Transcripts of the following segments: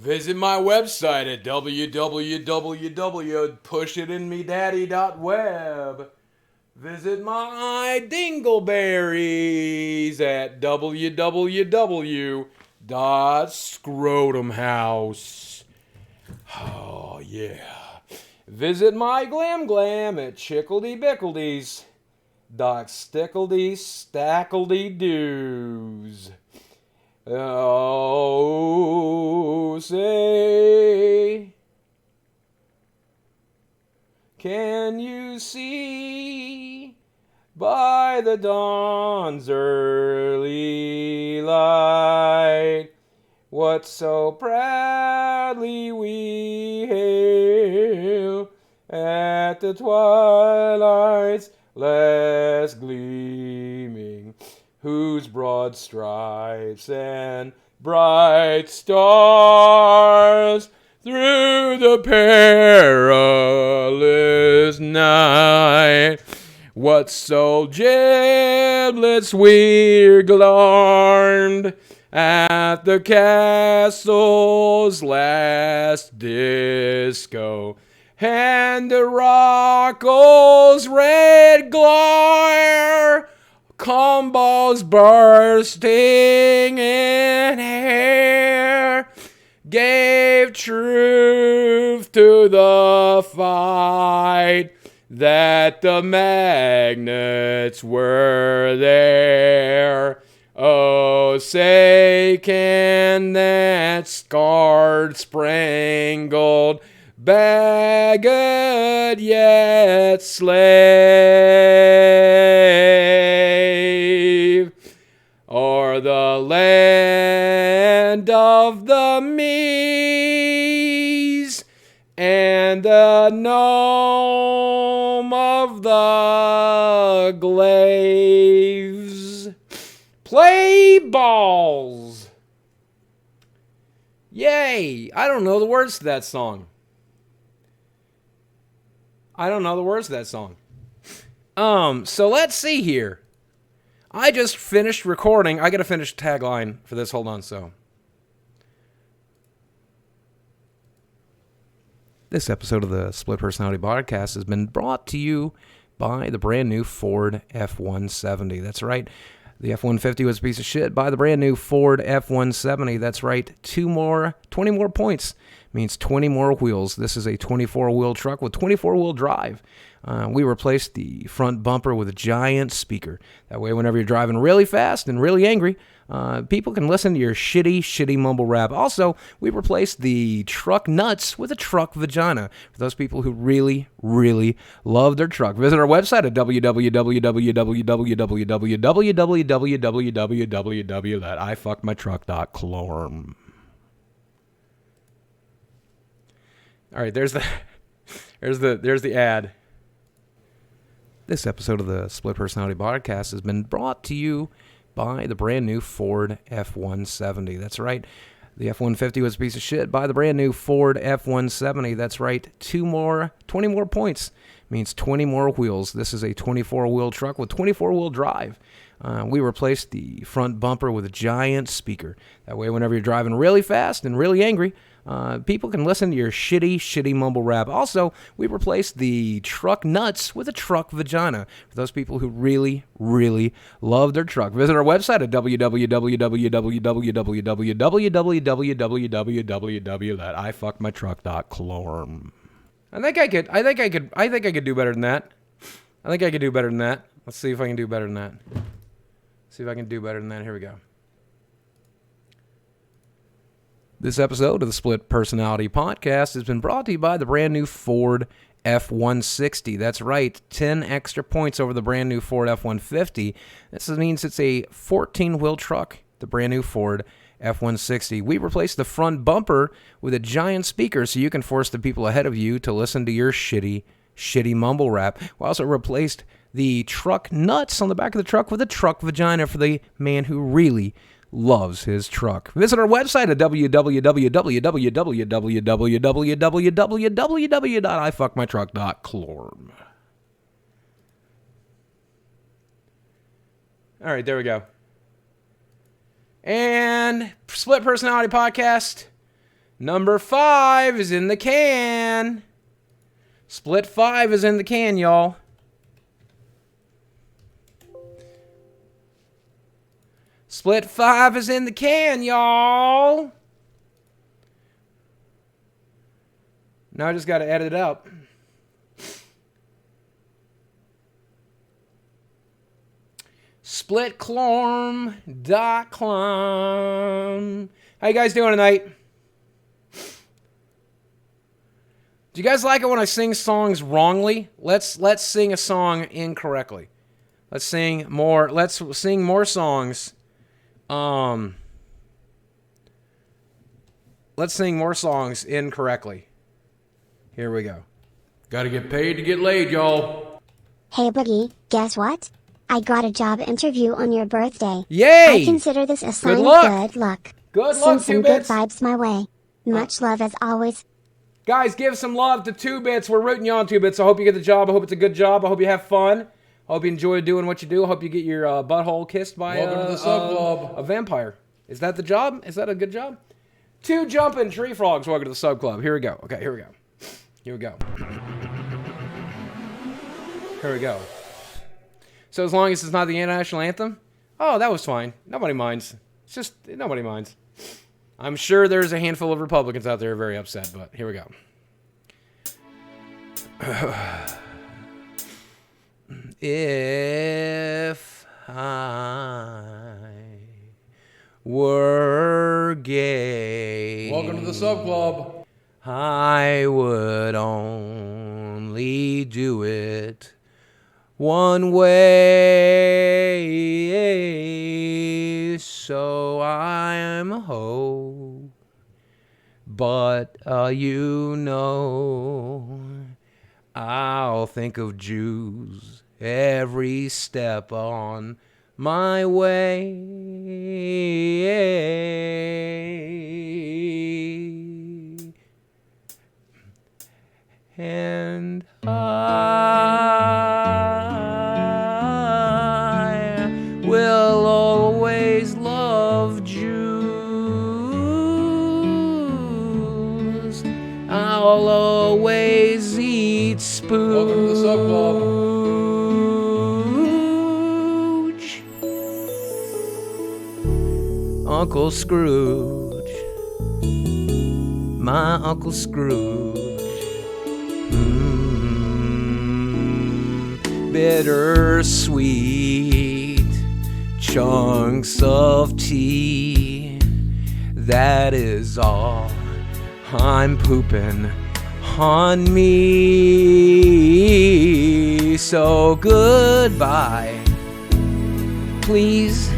Visit my website at www.pushitInMeDaddy.web. Visit my dingleberries at www.scrotumhouse. Oh, yeah. Visit my glam glam at chickledy-bickledies. Doc Stickledy Stackledy Doos. Oh, say, can you see by the dawn's early light what so proudly we hail at the twilight's last gleaming, whose broad stripes and bright stars through the perilous night, what so giblets we glarned at the castle's last disco, and the rockle's red glare, combos bursting in air, gave truth to the fight that the magnets were there. Oh, say, can that scarred, sprangled bagged yet slave o'er the land of the Mees and the gnome of the glaives play balls. Yay! I don't know the words to that song. So let's see here. I just finished recording. I gotta finish tagline for this. Hold on, so. This episode of the Split Personality Podcast has been brought to you by the brand new Ford F-170. That's right. The F-150 was a piece of shit. Buy the brand new Ford F-170. That's right. 20 more points means 20 more wheels. This is a 24-wheel truck with 24-wheel drive. We replaced the front bumper with a giant speaker. That way, whenever you're driving really fast and really angry, people can listen to your shitty mumble rap. Also, we replaced the truck nuts with a truck vagina for those people who really love their truck. Visit our website at www.ifuckmytruck.clorm. All right, there's the ad. This episode of the Split Personality Podcast has been brought to you by the brand new Ford F-170. That's right. The F-150 was a piece of shit. Buy the brand new Ford F-170. That's right. 20 more points means 20 more wheels. This is a 24-wheel truck with 24-wheel drive. We replaced the front bumper with a giant speaker. That way, whenever you're driving really fast and really angry, people can listen to your shitty mumble rap. Also, we replaced the truck nuts with a truck vagina for those people who really love their truck. Visit our website at www.ifuckmytruck.clorm. I think I could do better than that. Let's see if I can do better than that. Here we go. This episode of the Split Personality Podcast has been brought to you by the brand new Ford F-160. That's right, 10 extra points over the brand new Ford F-150. This means it's a 14-wheel truck, the brand new Ford F-160. We replaced the front bumper with a giant speaker so you can force the people ahead of you to listen to your shitty mumble rap. We also replaced the truck nuts on the back of the truck with a truck vagina for the man who really loves his truck. Visit our website at www.ifuckmytruck.clorm. All right, there we go. And Split Personality Podcast Number 5 is in the can. Split 5 is in the can, y'all. Split 5 is in the can, y'all. Now I just got to edit it up. Splitclorm.clom. How you guys doing tonight? Do you guys like it when I sing songs wrongly? Let's sing a song incorrectly. Let's sing more songs. Let's sing more songs incorrectly. Here we go. Gotta get paid to get laid, y'all. Hey Boogie, guess what? I got a job interview on your birthday. Yay! I consider this a sign Good of luck. good luck. Good Send luck, some 2 good bits. vibes my way. Much love as always. Guys, give some love to 2 bits. We're rooting you on, 2 bits. I hope you get the job. I hope it's a good job. I hope you have fun. I hope you enjoy doing what you do. I hope you get your butthole kissed by a vampire. Is that the job? Is that a good job? 2 jumping tree frogs. Welcome to the sub club. Here we go. Okay, here we go. Here we go. Here we go. So as long as it's not the national anthem, oh, that was fine. Nobody minds. It's just, nobody minds. I'm sure there's a handful of Republicans out there very upset, but here we go. If I were gay, Welcome to the sub club. I would only do it one way, so I'm a hoe. But you know, I'll think of Jews every step on my way. And I will always love Jews. I'll always eat spooge. Welcome to the sub club. Uncle Scrooge, my Uncle Scrooge. Bittersweet chunks of tea. That is all I'm pooping on me. So goodbye. Please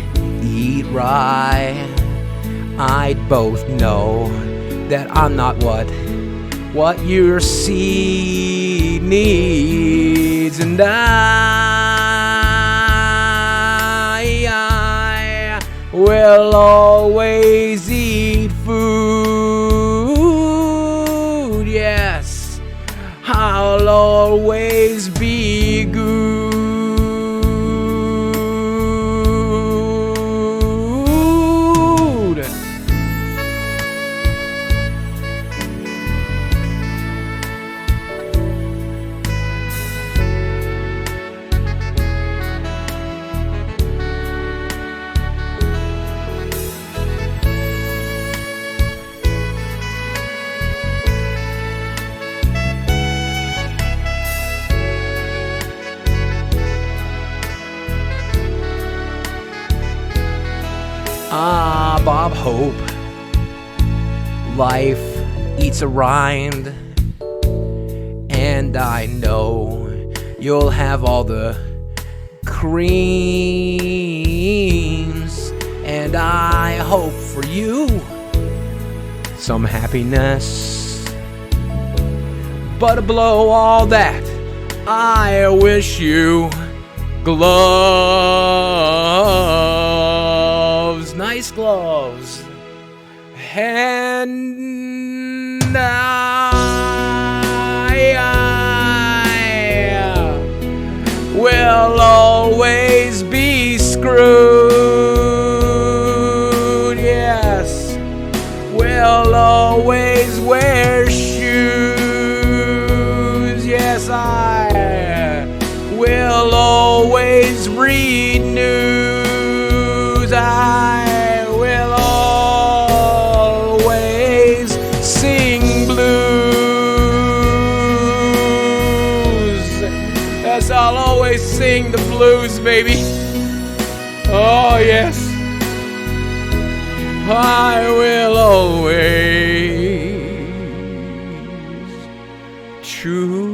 eat rye. I'd both know that I'm not what your seed needs, and I will always eat food. Yes, I'll always be good. Ah, Bob Hope. Life eats a rind, and I know you'll have all the creams, and I hope for you some happiness. But below all that, I wish you gloves, nice gloves, and I will always be screwed. Yes, will always always wear shoes. Yes, I will always read news. I will always sing blues. Yes, I'll always sing the blues, baby. Oh, yes. I will always choose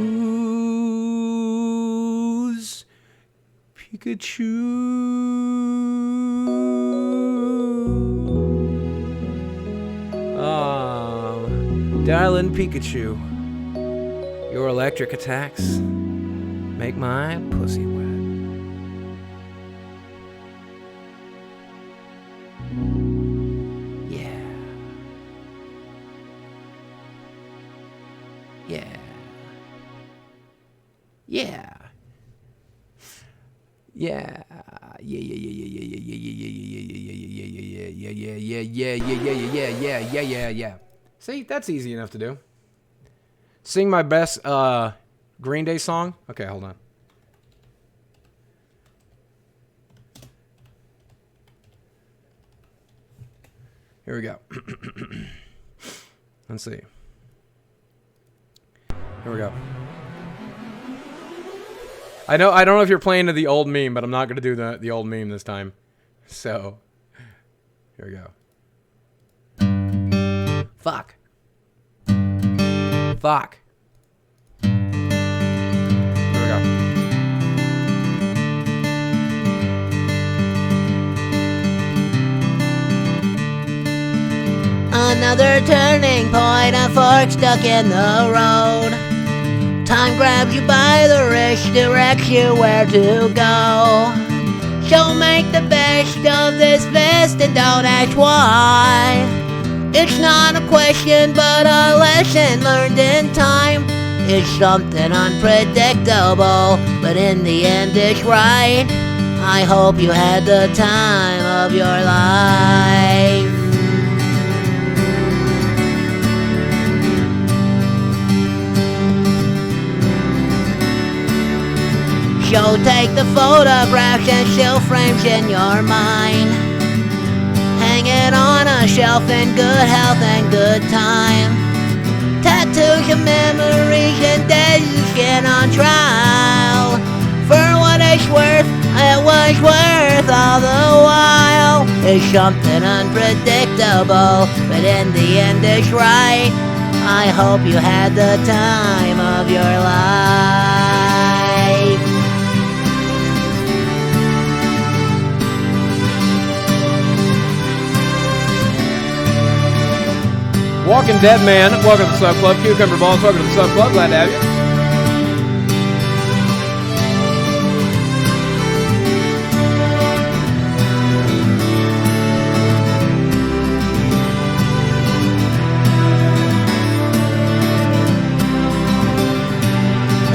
Pikachu. Darling Pikachu, your electric attacks make my pussy wet. Yeah. See, that's easy enough to do. Sing my best Green Day song. Okay, hold on. Here we go. Let's see. Here we go. I don't know if you're playing to the old meme, but I'm not gonna do the old meme this time. So here we go. Fuck. Here we go. Another turning point, a fork stuck in the road. Time grabs you by the wrist, directs you where to go. So make the best of this best and don't ask why. It's not a question but a lesson learned in time. It's something unpredictable, but in the end it's right. I hope you had the time of your life. So take the photographs and still frames in your mind. Hang it on a shelf in good health and good time. Tattoos of memories and days you skin on trial. For what it's worth, it was worth all the while. It's something unpredictable, but in the end it's right. I hope you had the time of your life. Walking Dead Man, welcome to the Sub Club. Cucumber Balls, welcome to the Sub Club. Glad to have you.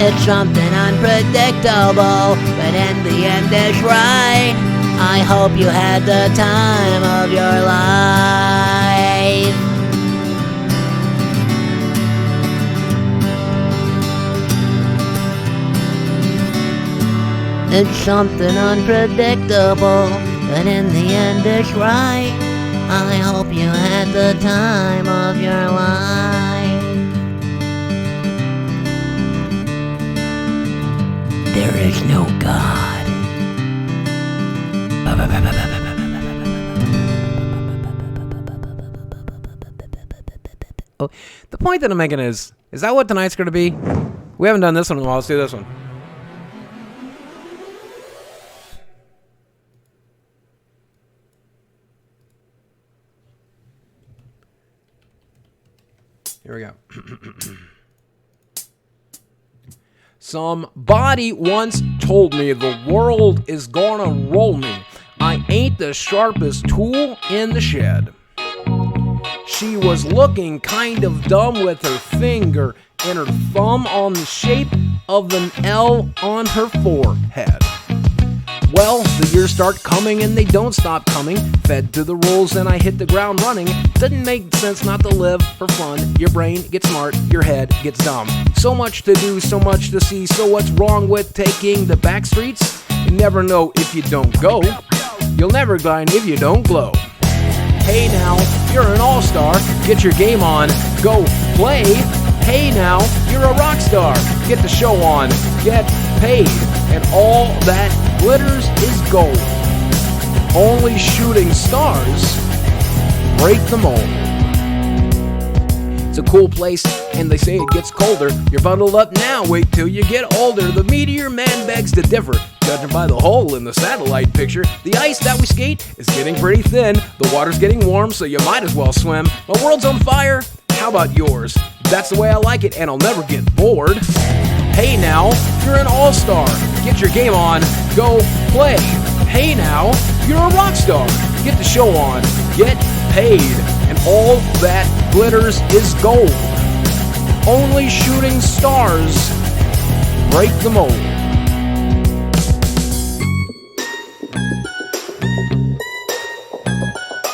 It's something unpredictable, but in the end it's right. I hope you had the time of your life. It's something unpredictable, but in the end it's right. I hope you had the time of your life. There is no God. Oh, the point that I'm making is that what tonight's going to be? We haven't done this one in a while. Let's do this one. Here we go. Somebody once told me the world is gonna roll me. I ain't the sharpest tool in the shed. She was looking kind of dumb with her finger and her thumb on the shape of an L on her forehead. Well, the years start coming and they don't stop coming. Fed to the rules and I hit the ground running. Doesn't make sense not to live for fun. Your brain gets smart, your head gets dumb. So much to do, so much to see. So what's wrong with taking the back streets? You never know if you don't go. You'll never grind if you don't glow. Hey now, you're an all-star. Get your game on, go play. Hey now, you're a rock star. Get the show on, get paid. And all that glitters is gold. Only shooting stars break the mold. It's a cool place, and they say it gets colder. You're bundled up now, wait till you get older. The meteor man begs to differ, judging by the hole in the satellite picture. The ice that we skate is getting pretty thin. The water's getting warm, so you might as well swim. My world's on fire, how about yours? That's the way I like it, and I'll never get bored. Hey now, you're an all-star. Get your game on, go play. Hey now, you're a rock star. Get the show on, get paid. And all that glitters is gold. Only shooting stars break the mold.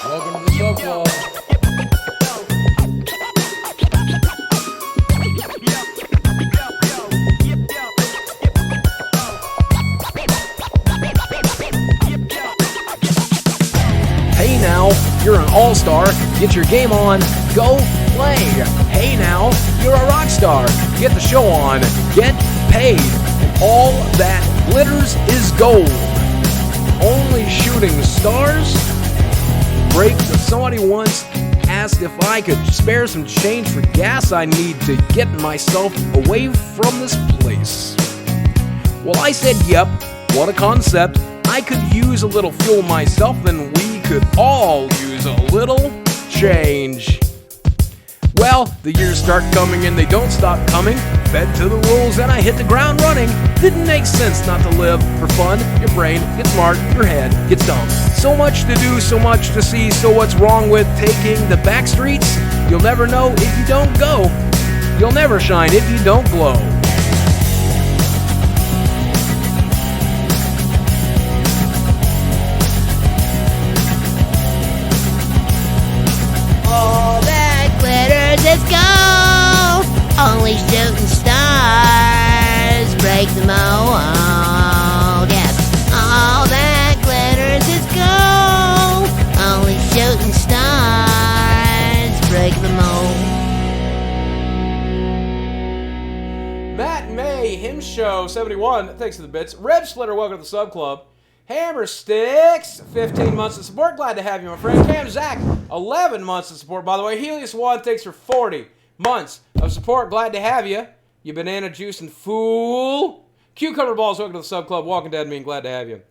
Welcome to the Sub Club. Hey now, you're an all-star. Get your game on, go play. Hey now, you're a rock star. Get the show on, get paid. And all that glitters is gold. Only shooting stars break the... Somebody once asked if I could spare some change for gas I need to get myself away from this place. Well, I said, yep, what a concept. I could use a little fuel myself, and we could all use a little change. Well, the years start coming and they don't stop coming. Fed to the rules and I hit the ground running. Didn't make sense not to live for fun. Your brain gets smart, your head gets dumb. So much to do, so much to see. So what's wrong with taking the back streets? You'll never know if you don't go. You'll never shine if you don't glow. All that glitters is gold. Only shooting stars break the mold. Yes, all that glitters is gold. Only shooting stars break the mold. Matt May, Him Show 71, thanks for the bits. Reg Splitter, welcome to the Sub Club. Hammer Sticks, 15 months of support. Glad to have you, my friend. Cam Zach, 11 months of support. By the way, Helios One, thanks for 40 months of support. Glad to have you. You banana juice and fool. Cucumber Balls, welcome to the Sub Club. Walking Dead mean, glad to have you.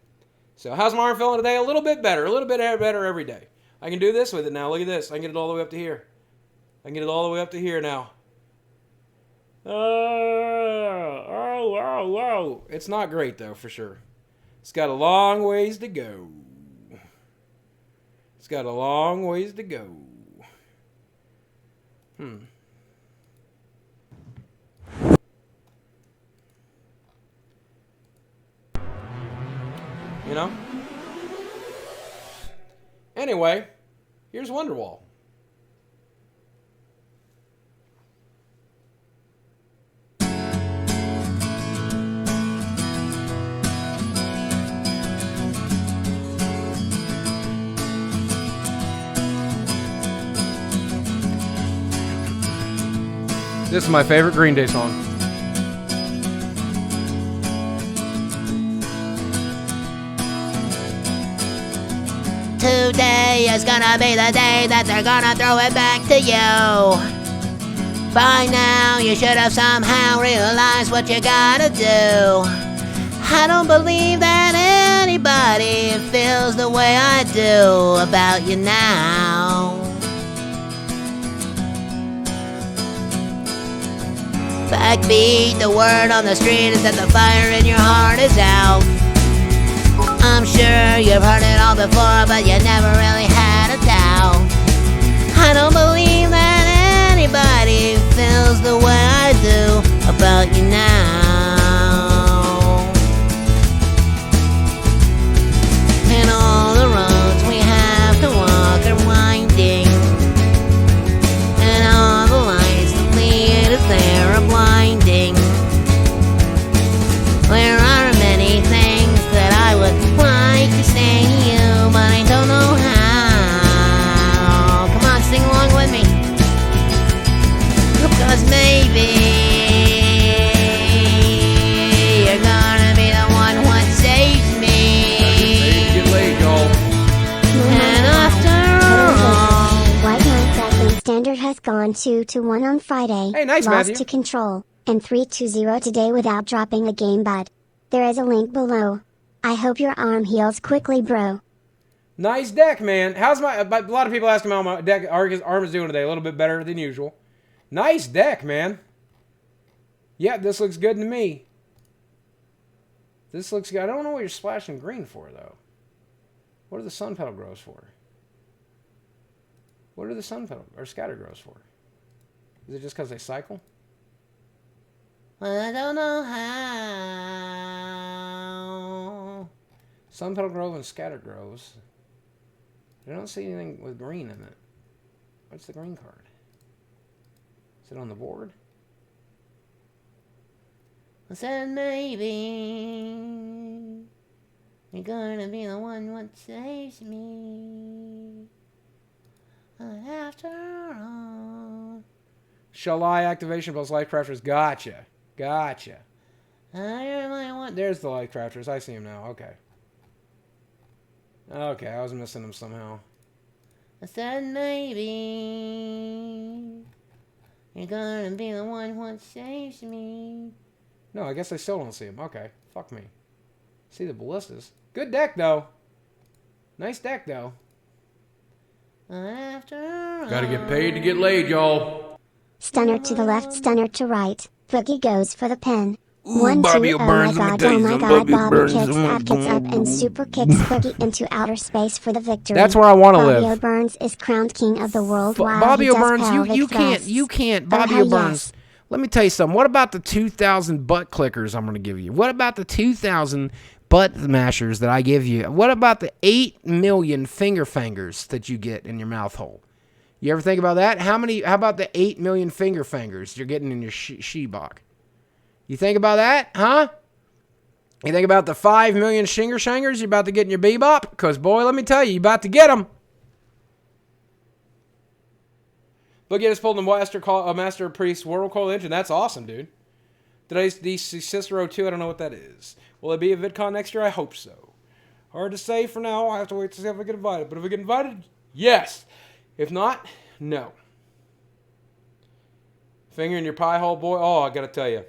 So, how's my arm feeling today? A little bit better. A little bit better every day. I can do this with it now. Look at this. I can get it all the way up to here. I can get it all the way up to here now. Oh. It's not great, though, for sure. It's got a long ways to go. It's got a long ways to go. You know? Anyway, here's Wonderwall. This is my favorite Green Day song. Today is gonna be the day that they're gonna throw it back to you. By now, you should have somehow realized what you gotta do. I don't believe that anybody feels the way I do about you now. Backbeat, the word on the street is that the fire in your heart is out. I'm sure you've heard it all before, but you never really had a doubt. I don't believe that anybody feels the way I do about you now. maybe you're gonna be the one what saves me. Get laid, y'all. And after all, White Knight Second Standard has gone 2-1 on Friday. Hey, nice, Lost Matthew. to Control, and 3-0 today without dropping a game, but there is a link below. I hope your arm heals quickly, bro. Nice deck, man. How's my... A lot of people ask me how my deck arm is doing today. A little bit better than usual. Nice deck, man. Yeah, this looks good to me. This looks good. I don't know what you're splashing green for, though. What are the sun petal grows for? What are the sun petal or scatter grows for? Is it just because they cycle? I don't know how. Sun petal grove and scatter groves. I don't see anything with green in it. What's the green card? Is it on the board? I said maybe you're gonna be the one what saves me. After all, Shall I activation plus life crafters? Gotcha. Gotcha. you're my one. There's the life crafters. I see them now. Okay. Okay, I was missing them somehow. I said maybe you're gonna be the one what saves me. No, I guess I still don't see them. Okay. Fuck me. See the ballistas. Good deck, though. Nice deck, though. After Gotta get paid to get laid, y'all. Stunner to the left, stunner to right. Boogie goes for the pin. Ooh, 1, 2, Bobby oh my Burns, let me god, tell oh you my something. god, Bobby Bobby Burns, kicks up, gets up, and super kicks Boogie into outer space for the victory. That's where I want to Bobby live. O'Burns is crowned king of the world. Wow, Bobby he does O'Burns, pelvic you thrusts. can't. Oh, Bobby hell O'Burns. yes. Let me tell you something. What about the 2,000 butt clickers I'm going to give you? What about the 2,000 butt mashers that I give you? What about the 8 million finger fingers that you get in your mouth hole? You ever think about that? How about the 8 million finger fingers you're getting in your she-bach? You think about that, huh? You think about the 5 million shinger shangers you're about to get in your bebop? Because, boy, let me tell you, you're about to get them. Boogie just pulled the Master Priest World Call Engine. That's awesome, dude. Today's DC Cicero 2. I don't know what that is. Will it be a VidCon next year? I hope so. Hard to say for now. I'll have to wait to see if I get invited. But if I get invited, yes. If not, no. Finger in your pie hole, boy. Oh, I got to tell you.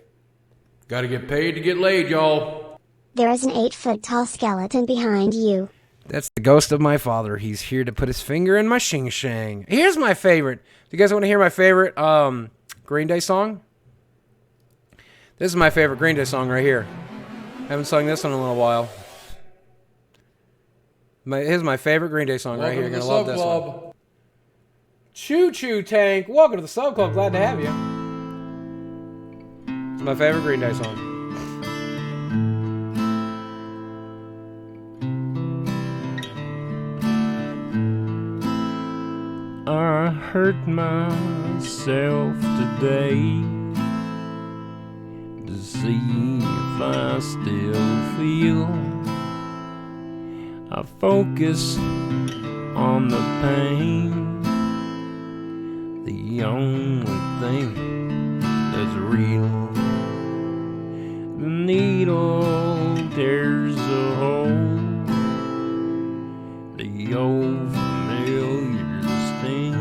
Gotta get paid to get laid, y'all. There is an 8-foot-tall skeleton behind you. That's the ghost of my father. He's here to put his finger in my shing-shang. Here's my favorite. Do you guys want to hear my favorite Green Day song? This is my favorite Green Day song right here. Haven't sung this one in a little while. Here's my favorite Green Day song right here. You're going to love this one. Choo Choo Tank. Welcome to the Sub Club. Glad to have you. It's my favorite Green Day song. I hurt myself today to see if I still feel. I focus on the pain, the only thing that's real. The needle tears a hole, the old familiar sting.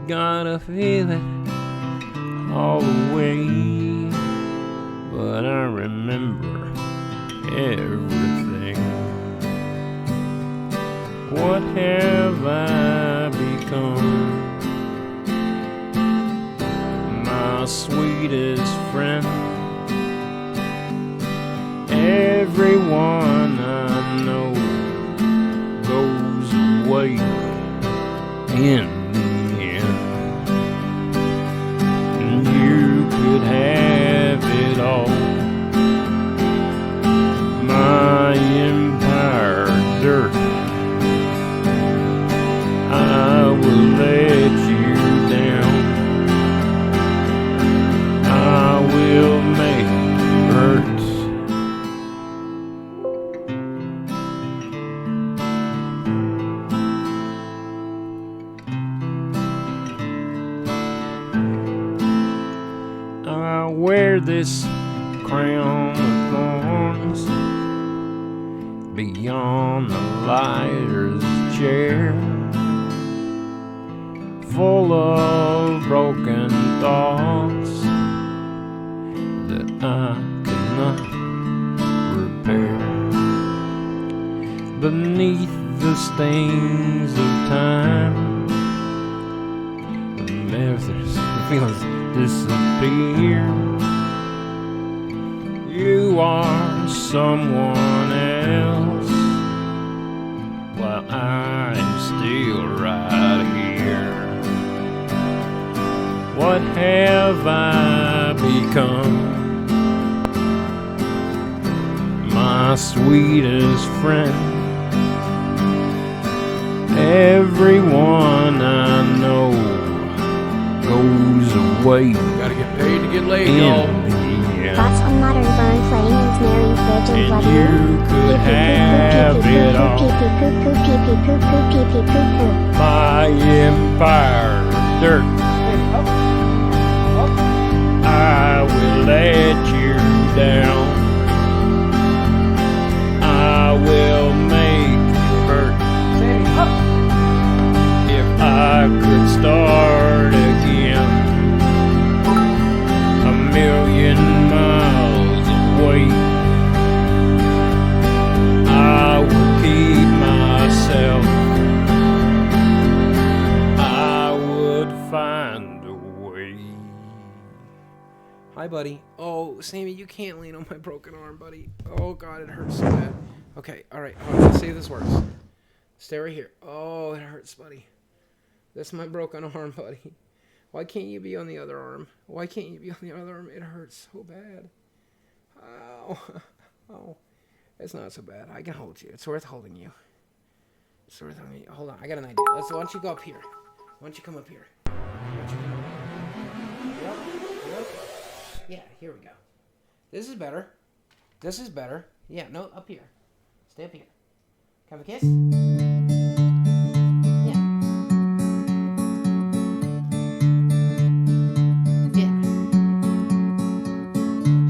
Gotta feel it all the way, but I remember everything. What have I become? My sweetest friend. Everyone I know goes away in the end. And you could have it all. My empire dirt. I will let you down. I will make you hurt. wear this crown of thorns beyond the liar's chair, full of broken thoughts that I cannot repair. Beneath the stains of time, the methods, the feelings disappear. You are someone else, while I'm still right here. What have I become? My sweetest friend. Everyone I know goes away. Gotta get paid to get laid, In y'all. the end. Thoughts on modern burn playing and snaring fridge and blood And you could have it all. My empire of dirt. I will let you down. I will make you hurt. If I could start again, a million miles away, I would keep myself. I would find a way. Hi, buddy. Oh, Sammy, you can't lean on my broken arm, buddy. Oh, God, it hurts so bad. Okay, all right. Let's see if this works. Stay right here. Oh, it hurts, buddy. That's my broken arm, buddy. Why can't you be on the other arm? Why can't you be on the other arm? It hurts so bad. Ow. Oh, it's not so bad. I can hold you. It's worth holding you. It's worth holding you. Hold on. I got an idea. Why don't you go up here? Why don't you come up here? Why don't you come up here? Yep. Yeah, here we go. This is better. This is better. Yeah, no, up here. Stay up here. Can I have a kiss? Yeah. Yeah.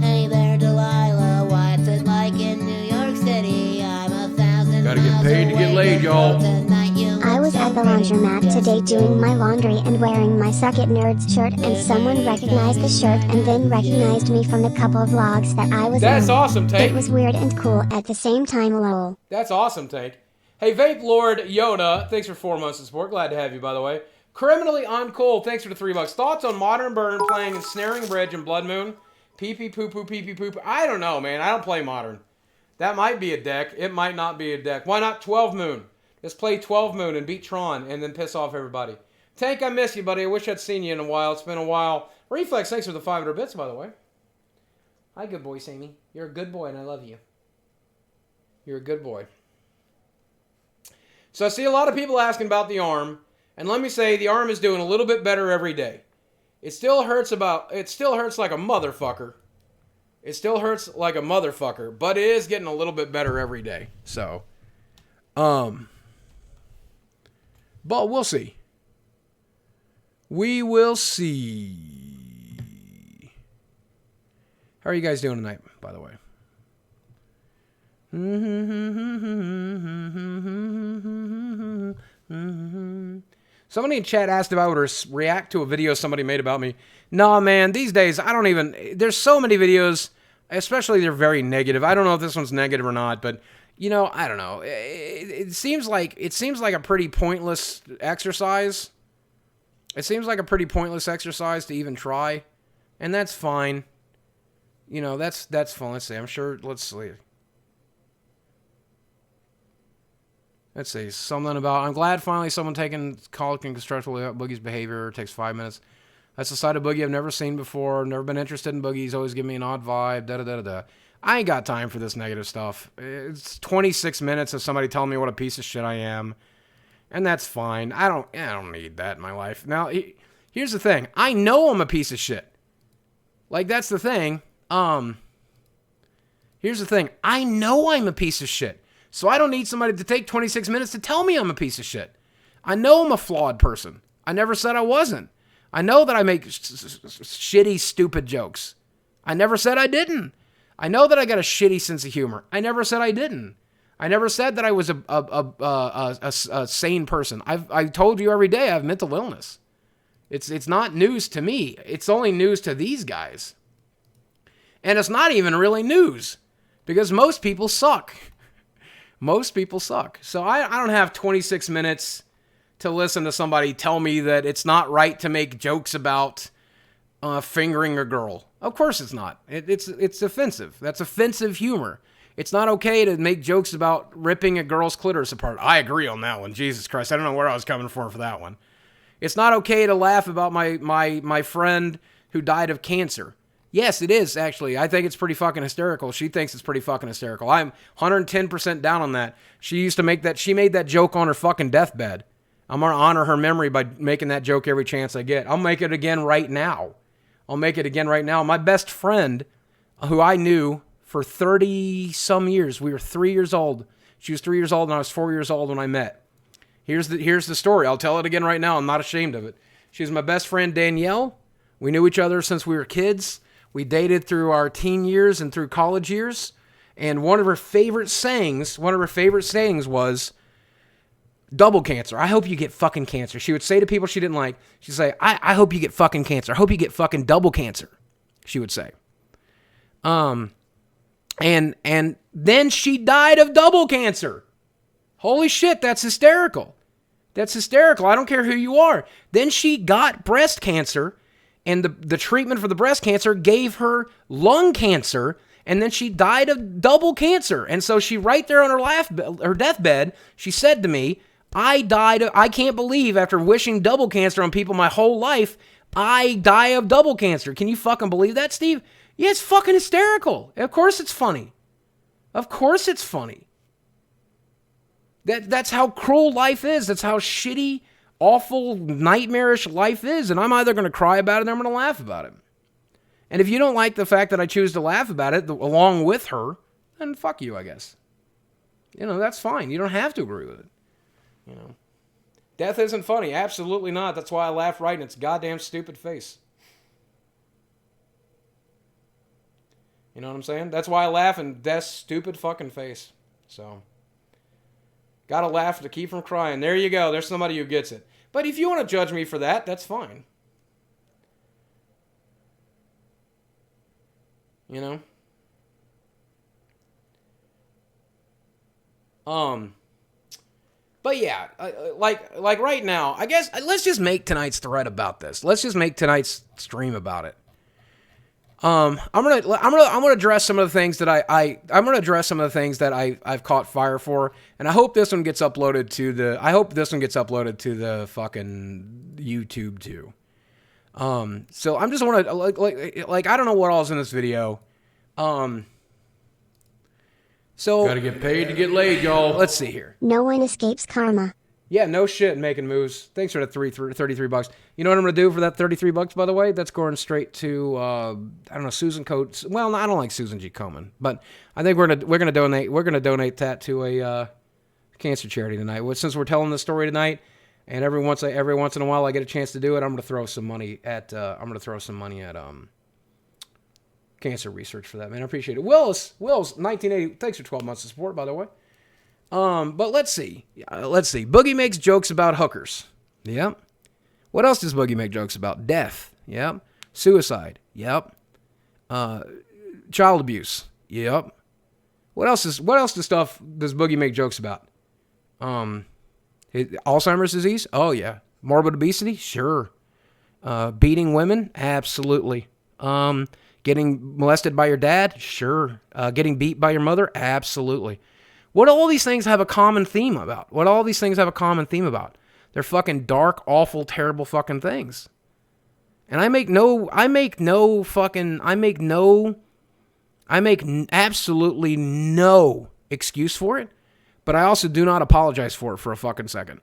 Hey there, Delilah. What's it like in New York City? I'm 1,000 Gotta get miles paid to get away, laid, girl. y'all. Tonight you I look was so at the pretty. laundromat today doing my laundry and wearing my Suck It Nerds shirt, and someone recognized the shirt and then recognized me from the couple of vlogs that I was That's in. awesome, Tank. It was weird and cool at the same time, lol. That's awesome, Tank. Hey, Vape Lord Yoda, thanks for 4 months of support. Glad to have you, by the way. Criminally Uncool, thanks for the $3. Thoughts on Modern Burn playing Ensnaring Bridge and Blood Moon? Pee pee poo poo pee pee poo poo. I don't know, man. I don't play Modern. That might be a deck. It might not be a deck. Why not 12 Moon? Just play 12 Moon and beat Tron and then piss off everybody. Tank, I miss you, buddy. I wish I'd seen you in a while. It's been a while. Reflex, thanks for the 500 bits, by the way. Hi, good boy, Sammy. You're a good boy, and I love you. You're a good boy. So I see a lot of people asking about the arm, and let me say the arm is doing a little bit better every day. It still hurts like a motherfucker. It still hurts like a motherfucker, but it is getting a little bit better every day. So, but we'll see. We will see. How are you guys doing tonight, by the way? Somebody in chat asked if I would react to a video somebody made about me. No, man, these days, I don't even... There's so many videos, especially they're very negative. I don't know if this one's negative or not, but, you know, I don't know. It seems like a pretty pointless exercise. It seems like a pretty pointless exercise to even try, and that's fine. You know, that's fine. Let's see. I'm sure... Let's see. Let's see, something about, I'm glad finally someone taking call can constructively about Boogie's behavior. It takes 5 minutes. That's a side of Boogie I've never seen before. Never been interested in Boogie. He's always given me an odd vibe. Da-da-da-da-da. I ain't got time for this negative stuff. It's 26 minutes of somebody telling me what a piece of shit I am. And that's fine. I don't need that in my life. Now, here's the thing. I know I'm a piece of shit. Like, that's the thing. Here's the thing. I know I'm a piece of shit. So I don't need somebody to take 26 minutes to tell me I'm a piece of shit. I know I'm a flawed person. I never said I wasn't. I know that I make shitty, stupid jokes. I never said I didn't. I know that I got a shitty sense of humor. I never said I didn't. I never said that I was a sane person. I told you every day I have mental illness. It's not news to me. It's only news to these guys. And it's not even really news because most people suck. Most people suck. So I don't have 26 minutes to listen to somebody tell me that it's not right to make jokes about fingering a girl. Of course it's not. It's offensive. That's offensive humor. It's not okay to make jokes about ripping a girl's clitoris apart. I agree on that one. Jesus Christ. I don't know where I was coming from for that one. It's not okay to laugh about my friend who died of cancer. Yes, it is, actually. I think it's pretty fucking hysterical. She thinks it's pretty fucking hysterical. I'm 110% down on that. She made that joke on her fucking deathbed. I'm going to honor her memory by making that joke every chance I get. I'll make it again right now. My best friend, who I knew for 30-some years, we were 3 years old. She was 3 years old and I was 4 years old when I met. Here's the story. I'll tell it again right now. I'm not ashamed of it. She was my best friend, Danielle. We knew each other since we were kids. We dated through our teen years and through college years. And one of her favorite sayings was, double cancer. I hope you get fucking cancer. She would say to people she didn't like, she'd say, I hope you get fucking cancer. I hope you get fucking double cancer, she would say. And then she died of double cancer. Holy shit, that's hysterical. That's hysterical. I don't care who you are. Then she got breast cancer, and the treatment for the breast cancer gave her lung cancer, and then she died of double cancer. And so she, right there on her deathbed, she said to me, I can't believe after wishing double cancer on people my whole life, I die of double cancer. Can you fucking believe that, Steve? Yeah, it's fucking hysterical. Of course it's funny. Of course it's funny. That's how cruel life is. That's how shitty, awful, nightmarish life is. And I'm either going to cry about it or I'm going to laugh about it. And if you don't like the fact that I choose to laugh about it along with her, then fuck you, I guess. That's fine. You don't have to agree with it. Death isn't funny. Absolutely not. That's why I laugh right in its goddamn stupid face. You know what I'm saying? That's why I laugh in death's stupid fucking face. So, gotta laugh to keep from crying. There you go. There's somebody who gets it. But if you want to judge me for that, that's fine. But yeah, like right now, I guess let's just make tonight's thread about this. Let's just make tonight's stream about it. I'm gonna address some of the things that I've caught fire for, and I hope this one gets uploaded to the fucking YouTube too. So I'm just want to like I don't know what all's in this video. So Gotta get paid to get laid, y'all. Let's see here. No one escapes karma. Yeah, no shit, making moves. Thanks for the $33. You know what I'm going to do for that $33, by the way? That's going straight to, Susan Coates. Well, I don't like Susan G. Komen, but I think we're gonna donate that to a cancer charity tonight. Since we're telling this story tonight, and every once in a while I get a chance to do it, I'm going to throw some money at cancer research for that, man. I appreciate it. Will's 1980. Thanks for 12 months of support, by the way. But let's see. Boogie makes jokes about hookers. Yep. What else does Boogie make jokes about? Death. Yep. Suicide. Yep. Child abuse. Yep. What else does Boogie make jokes about? Alzheimer's disease? Oh yeah. Morbid obesity? Sure. Beating women? Absolutely. Getting molested by your dad? Sure. Getting beat by your mother? Absolutely. What all these things have a common theme about? They're fucking dark, awful, terrible fucking things. And I make absolutely no excuse for it, but I also do not apologize for it for a fucking second.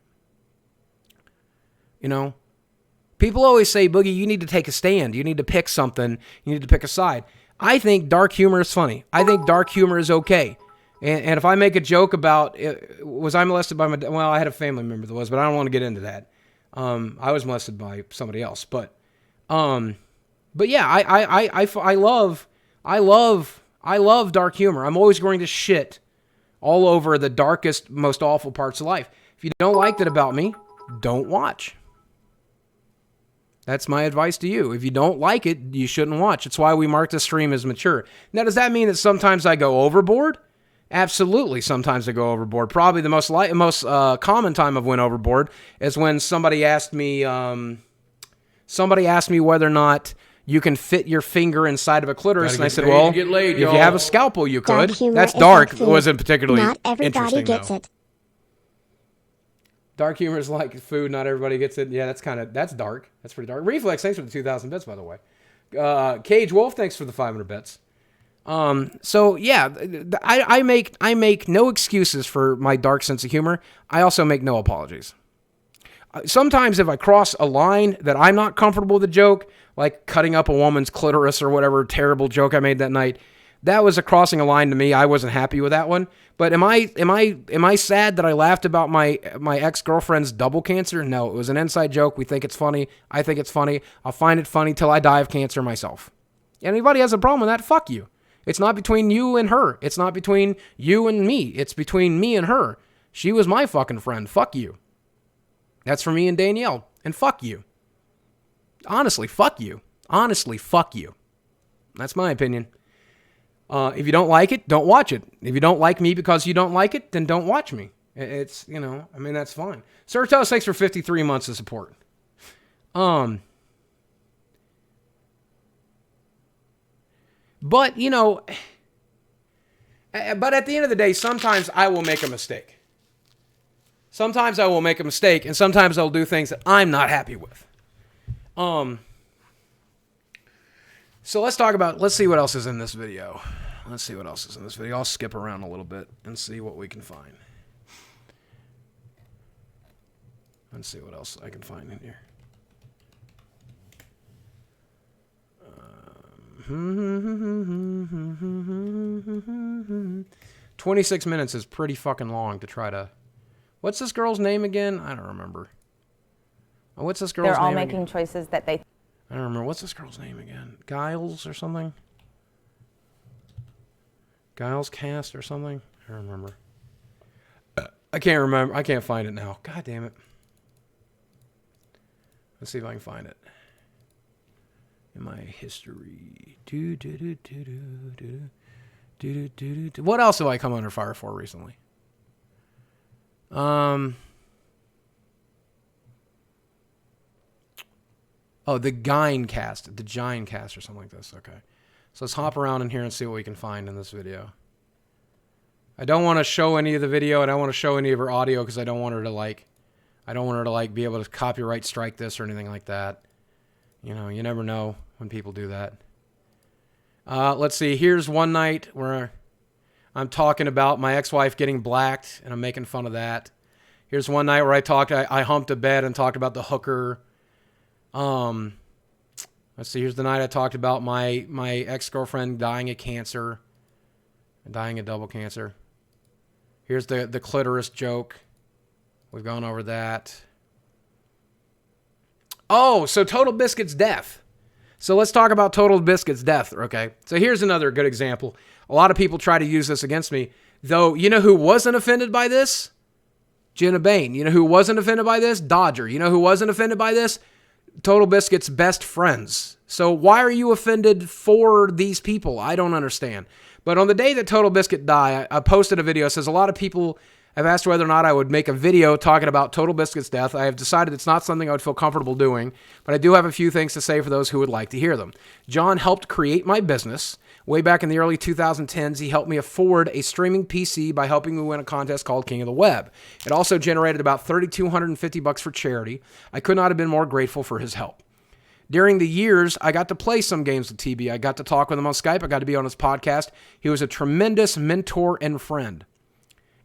People always say, Boogie, you need to take a stand. You need to pick something. You need to pick a side. I think dark humor is funny. I think dark humor is okay. And if I make a joke about, was I molested by my dad? Well, I had a family member that was, but I don't want to get into that. I was molested by somebody else. But yeah, I love I love dark humor. I'm always going to shit all over the darkest, most awful parts of life. If you don't like that about me, don't watch. That's my advice to you. If you don't like it, you shouldn't watch. It's why we mark the stream as mature. Now, does that mean that sometimes I go overboard? Absolutely, sometimes I go overboard. Probably the most common time I've went overboard is when somebody asked me whether or not you can fit your finger inside of a clitoris, and I said, well, if you have a scalpel, you could. That's dark. It wasn't particularly Not everybody interesting, gets though. it. Dark humor is like food. Not everybody gets it. Yeah, that's dark. That's pretty dark. Reflex, thanks for the 2,000 bits, by the way. Cage Wolf, thanks for the 500 bits. So yeah, I make no excuses for my dark sense of humor. I also make no apologies. Sometimes if I cross a line that I'm not comfortable with a joke, like cutting up a woman's clitoris or whatever terrible joke I made that night, that was a crossing a line to me. I wasn't happy with that one. But am I sad that I laughed about my ex-girlfriend's double cancer? No, it was an inside joke. We think it's funny. I think it's funny. I'll find it funny till I die of cancer myself. Anybody has a problem with that? Fuck you. It's not between you and her. It's not between you and me. It's between me and her. She was my fucking friend. Fuck you. That's for me and Danielle. And fuck you. Honestly, fuck you. Honestly, fuck you. That's my opinion. If you don't like it, don't watch it. If you don't like me because you don't like it, then don't watch me. It's, that's fine. Sertos, thanks for 53 months of support. But, but at the end of the day, sometimes I will make a mistake. Sometimes I will make a mistake, and sometimes I'll do things that I'm not happy with. So let's see what else is in this video. I'll skip around a little bit and see what we can find. Let's see what else I can find in here. 26 minutes is pretty fucking long to try to... What's this girl's name again? I don't remember. What's this girl's name? They're all making choices that they... I don't remember. What's this girl's name again? Giles or something? Giles Cast or something? I don't remember. I can't remember. I can't find it now. God damn it. Let's see if I can find it. In my history. What else have I come under fire for recently? Oh, the Gine Cast or something like this. Okay. So let's hop around in here and see what we can find in this video. I don't want to show any of the video. I don't want to show any of her audio because I don't want her to be able to copyright strike this or anything like that. You never know when people do that. Let's see. Here's one night where I'm talking about my ex-wife getting blacked and I'm making fun of that. Here's one night where I humped a bed and talked about the hooker. Let's see. Here's the night I talked about my ex-girlfriend dying of cancer, dying of double cancer. Here's the clitoris joke. We've gone over that. Oh, so Total Biscuit's death. So let's talk about Total Biscuit's death, okay? So here's another good example. A lot of people try to use this against me, though. You know who wasn't offended by this? Jenna Bain. You know who wasn't offended by this? Dodger. You know who wasn't offended by this? Total Biscuit's best friends. So why are you offended for these people? I don't understand. But on the day that Total Biscuit died, I posted a video. It says a lot of people have asked whether or not I would make a video talking about Total Biscuit's death. I have decided it's not something I would feel comfortable doing, but I do have a few things to say for those who would like to hear them. John helped create my business. Way back in the early 2010s, he helped me afford a streaming PC by helping me win a contest called King of the Web. It also generated about $3,250 for charity. I could not have been more grateful for his help. During the years, I got to play some games with TB. I got to talk with him on Skype. I got to be on his podcast. He was a tremendous mentor and friend.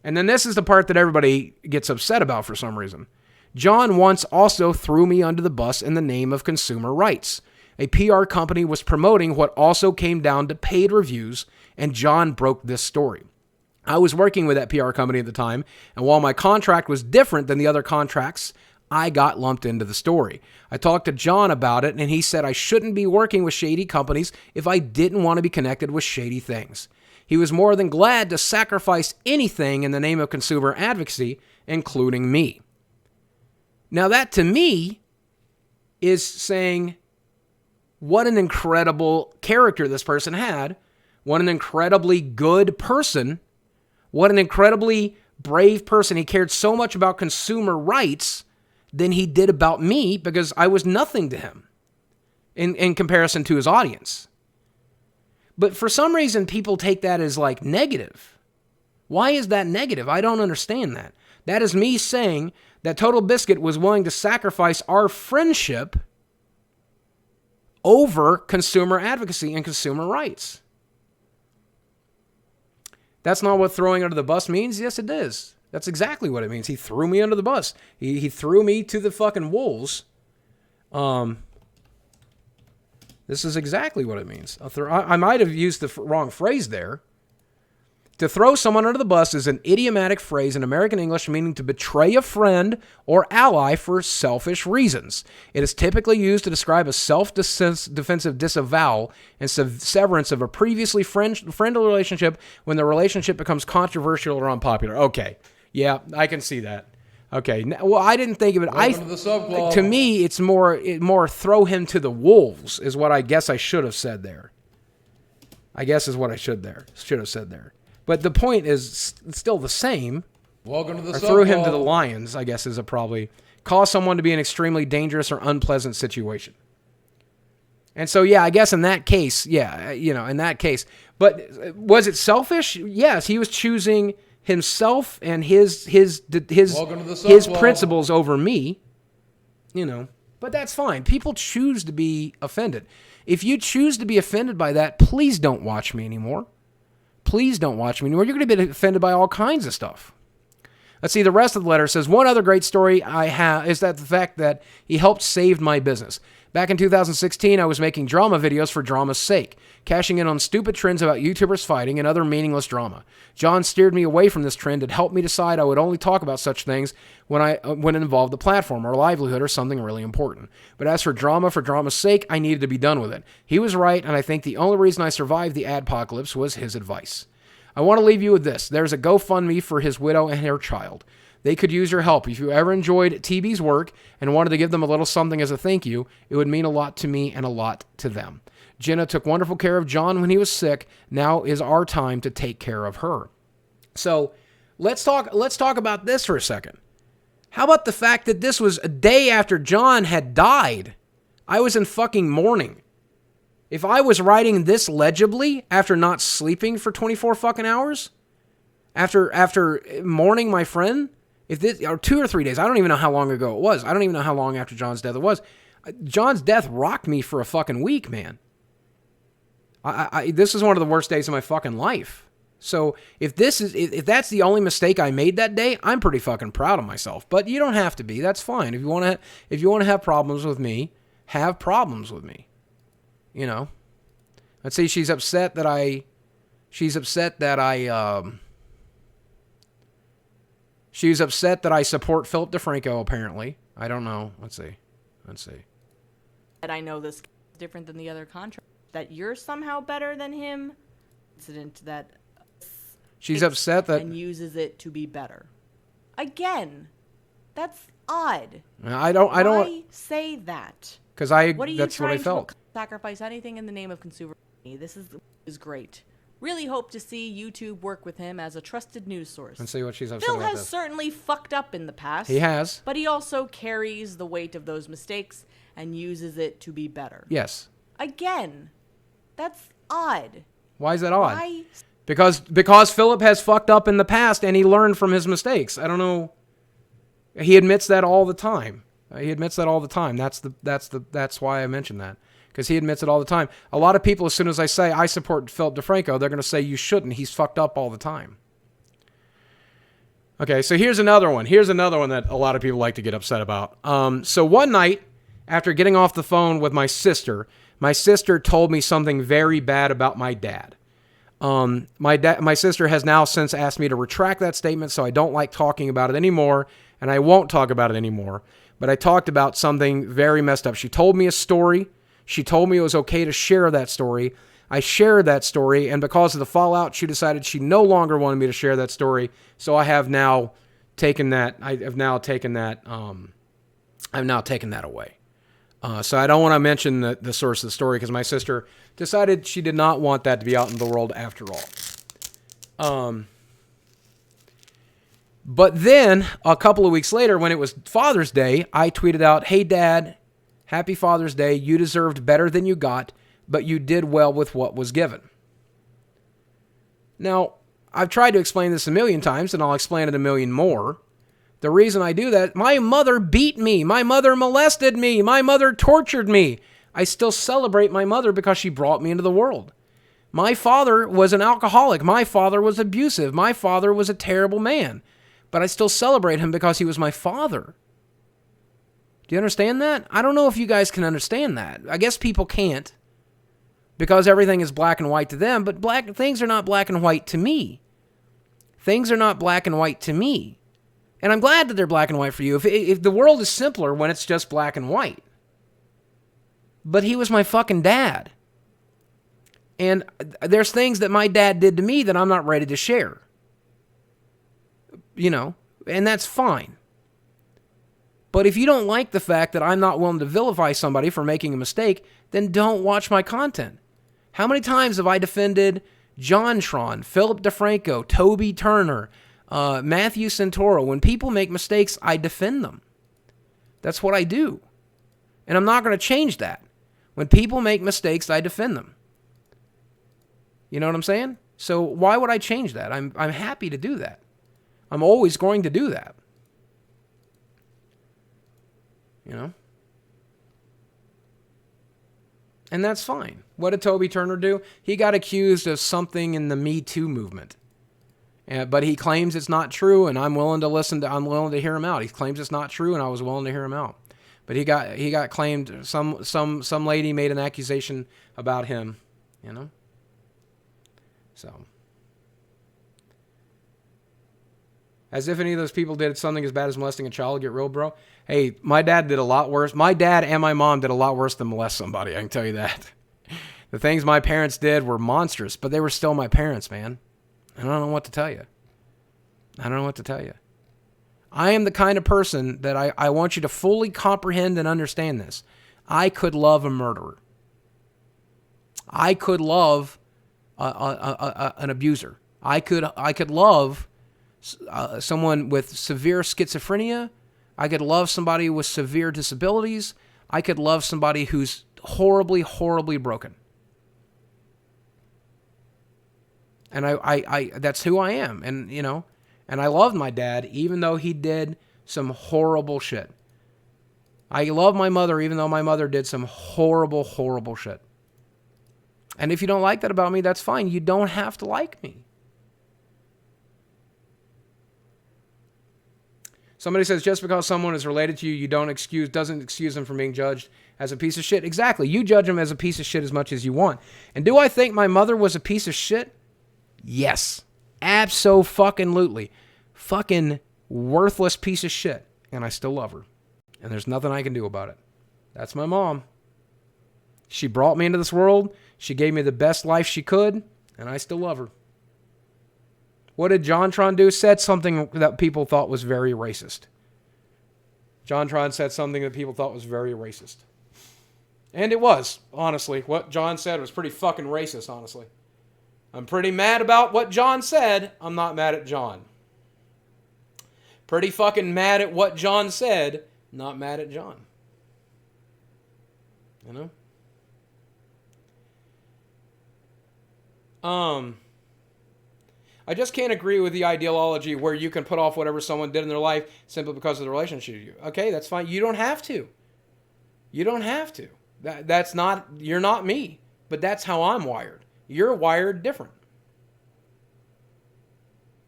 And then this is the part that everybody gets upset about for some reason. John once also threw me under the bus in the name of consumer rights. A PR company was promoting what also came down to paid reviews, and John broke this story. I was working with that PR company at the time, and while my contract was different than the other contracts I got lumped into the story. I talked to John about it, and he said I shouldn't be working with shady companies if I didn't want to be connected with shady things. He was more than glad to sacrifice anything in the name of consumer advocacy, including me. Now that, to me, is saying what an incredible character this person had, what an incredibly good person, what an incredibly brave person. He cared so much about consumer rights than he did about me, because I was nothing to him in comparison to his audience. But for some reason, people take that as like negative. Why is that negative? I don't understand that. That is me saying that Total Biscuit was willing to sacrifice our friendship over consumer advocacy and consumer rights. That's not what throwing under the bus means? Yes, it is. That's exactly what it means. He threw me under the bus. He threw me to the fucking wolves. This is exactly what it means. I might have used the wrong phrase there. To throw someone under the bus is an idiomatic phrase in American English meaning to betray a friend or ally for selfish reasons. It is typically used to describe a self-defensive disavowal and severance of a previously friendly relationship when the relationship becomes controversial or unpopular. Okay, yeah, I can see that. Okay, well, I didn't think of it. To me, it's more throw him to the wolves is what I guess I should have said there. I guess is what I should have said there. But the point is still the same. Welcome to the or throw him to the lions, I guess, is a probably cause someone to be in an extremely dangerous or unpleasant situation. And so, yeah, I guess in that case, in that case. But was it selfish? Yes, he was choosing himself and his principles over me, But that's fine. People choose to be offended. If you choose to be offended by that, please don't watch me anymore. Please don't watch me anymore. You're going to be offended by all kinds of stuff. Let's see, the rest of the letter says, one other great story I have is that the fact that he helped save my business. Back in 2016, I was making drama videos for drama's sake, cashing in on stupid trends about YouTubers fighting and other meaningless drama. John steered me away from this trend and helped me decide I would only talk about such things when it involved the platform or livelihood or something really important. But as for drama's sake, I needed to be done with it. He was right, and I think the only reason I survived the adpocalypse was his advice. I want to leave you with this. There's a GoFundMe for his widow and her child. They could use your help. If you ever enjoyed TB's work and wanted to give them a little something as a thank you, it would mean a lot to me and a lot to them. Jenna took wonderful care of John when he was sick. Now is our time to take care of her. So let's talk about this for a second. How about the fact that this was a day after John had died? I was in fucking mourning. If I was writing this legibly after not sleeping for 24 fucking hours, after mourning my friend, if this, or 2 or 3 days, I don't even know how long ago it was. I don't even know how long after John's death it was. John's death rocked me for a fucking week, man. This is one of the worst days of my fucking life. So if that's the only mistake I made that day, I'm pretty fucking proud of myself. But you don't have to be. That's fine. If you want to have problems with me, have problems with me. Let's say she's upset that I support Philip DeFranco, apparently. I don't know. Let's see. That I know this is different than the other contract. That you're somehow better than him. Incident that she's upset that and uses it to be better. Again, that's odd. I don't. Why say that? Because that's what I felt. Sacrifice anything in the name of consumer. This is great. Really hope to see YouTube work with him as a trusted news source. And see what she's upset Phil about has this. certainly fucked up in the past. He has. But he also carries the weight of those mistakes and uses it to be better. Yes. Again, that's odd. Why is that odd? Why? Because Philip has fucked up in the past and he learned from his mistakes. I don't know. He admits that all the time. That's why I mentioned that. Because he admits it all the time. A lot of people, as soon as I say I support Philip DeFranco, they're going to say you shouldn't. He's fucked up all the time. Okay, so here's another one. That a lot of people like to get upset about. So one night, after getting off the phone with my sister told me something very bad about my dad. My sister has now since asked me to retract that statement, so I don't like talking about it anymore, and I won't talk about it anymore. but I talked about something very messed up. She told me a story. She told me it was okay to share that story. I shared that story, and because of the fallout, she decided she no longer wanted me to share that story. So I have now taken that. I've now taken that away. So I don't want to mention the source of the story because my sister decided she did not want that to be out in the world after all. But then a couple of weeks later, when it was Father's Day, I tweeted out, "Hey, Dad, happy Father's Day. You deserved better than you got, but you did well with what was given." Now, I've tried to explain this a million times, and I'll explain it a million more. The reason I do that, my mother beat me. My mother molested me. My mother tortured me. I still celebrate my mother because she brought me into the world. My father was an alcoholic. My father was abusive. My father was a terrible man. But I still celebrate him because he was my father. Do you understand that? I don't know if you guys can understand that. I guess people can't because everything is black and white to them, but things are not black and white to me. Things are not black and white to me. And I'm glad that they're black and white for you. If the world is simpler when it's just black and white. But he was my fucking dad. And there's things that my dad did to me that I'm not ready to share. You know, and that's fine. But if you don't like the fact that I'm not willing to vilify somebody for making a mistake, then don't watch my content. How many times have I defended John Tron, Philip DeFranco, Toby Turner, Matthew Santoro? When people make mistakes, I defend them. That's what I do. And I'm not going to change that. When people make mistakes, I defend them. You know what I'm saying? So why would I change that? I'm happy to do that. I'm always going to do that. You know? And that's fine. What did Toby Turner do? He got accused of something in the Me Too movement. But he claims it's not true, and I'm willing to hear him out. He claims it's not true, and I was willing to hear him out. But he got claimed, some lady made an accusation about him, you know? So, as if any of those people did something as bad as molesting a child, get real, bro. Hey, my dad did a lot worse. My dad and my mom did a lot worse than molest somebody, I can tell you that. The things my parents did were monstrous, but they were still my parents, man. I don't know what to tell you. I am the kind of person that I want you to fully comprehend and understand this. I could love a murderer. I could love an abuser. I could love someone with severe schizophrenia. I could love somebody with severe disabilities. I could love somebody who's horribly, horribly broken. And I that's who I am. And, you know, and I loved my dad, even though he did some horrible shit. I love my mother, even though my mother did some horrible, horrible shit. And if you don't like that about me, that's fine. You don't have to like me. Somebody says, just because someone is related to you, doesn't excuse them from being judged as a piece of shit. Exactly. You judge them as a piece of shit as much as you want. And do I think my mother was a piece of shit? Yes. Abso-fucking-lutely. Fucking worthless piece of shit. And I still love her. And there's nothing I can do about it. That's my mom. She brought me into this world. She gave me the best life she could. And I still love her. What did JonTron do? Said something that people thought was very racist. JonTron said something that people thought was very racist. And it was, honestly. What John said was pretty fucking racist, honestly. I'm pretty mad about what John said. I'm not mad at John. Pretty fucking mad at what John said. Not mad at John. You know? I just can't agree with the ideology where you can put off whatever someone did in their life simply because of the relationship to you. Okay, that's fine. You don't have to. You don't have to. That's not, you're not me. But that's how I'm wired. You're wired different.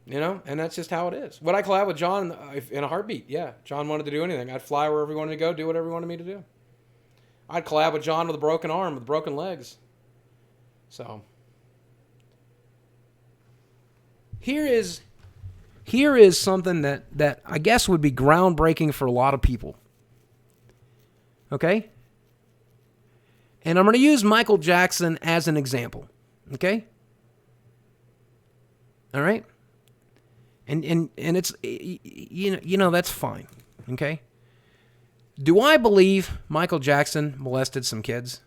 You know, and that's just how it is. Would I collab with John in a heartbeat? Yeah. John wanted to do anything. I'd fly wherever he wanted to go, do whatever he wanted me to do. I'd collab with John with a broken arm, with broken legs. So, here is something that I guess would be groundbreaking for a lot of people. Okay? And I'm going to use Michael Jackson as an example. Okay? All right? And it's, that's fine. Okay? Do I believe Michael Jackson molested some kids?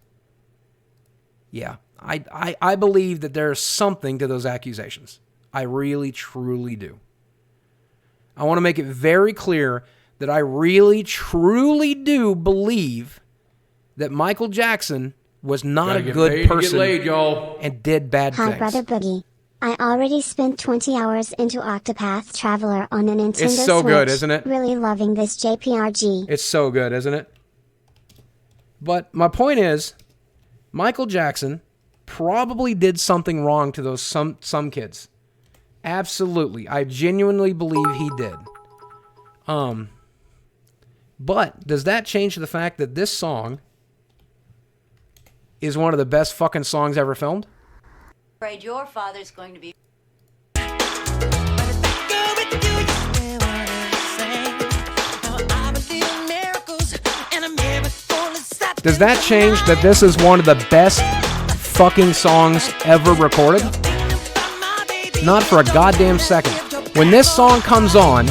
Yeah. I believe that there's something to those accusations. I really, truly do. I want to make it very clear that I really, truly do believe that Michael Jackson was not a good person laid, y'all. and did bad Hi, things. Brother Boogie. I already spent 20 hours into Octopath Traveler on the Nintendo It's so Switch. good, isn't it? Really loving this JPRG. It's so good, isn't it? But my point is, Michael Jackson probably did something wrong to those some kids. Absolutely. I genuinely believe he did. But does that change the fact that this song is one of the best fucking songs ever filmed? Afraid your father's going to be. Does that change that this is one of the best fucking songs ever recorded? Not for a goddamn second. When this song comes on,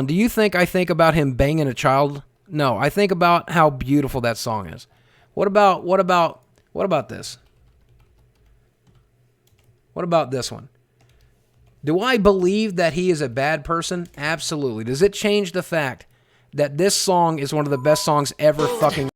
do you think I think about him banging a child? No, I think about how beautiful that song is. What about this? What about this one? Do I believe that he is a bad person? Absolutely. Does it change the fact that this song is one of the best songs ever fucking...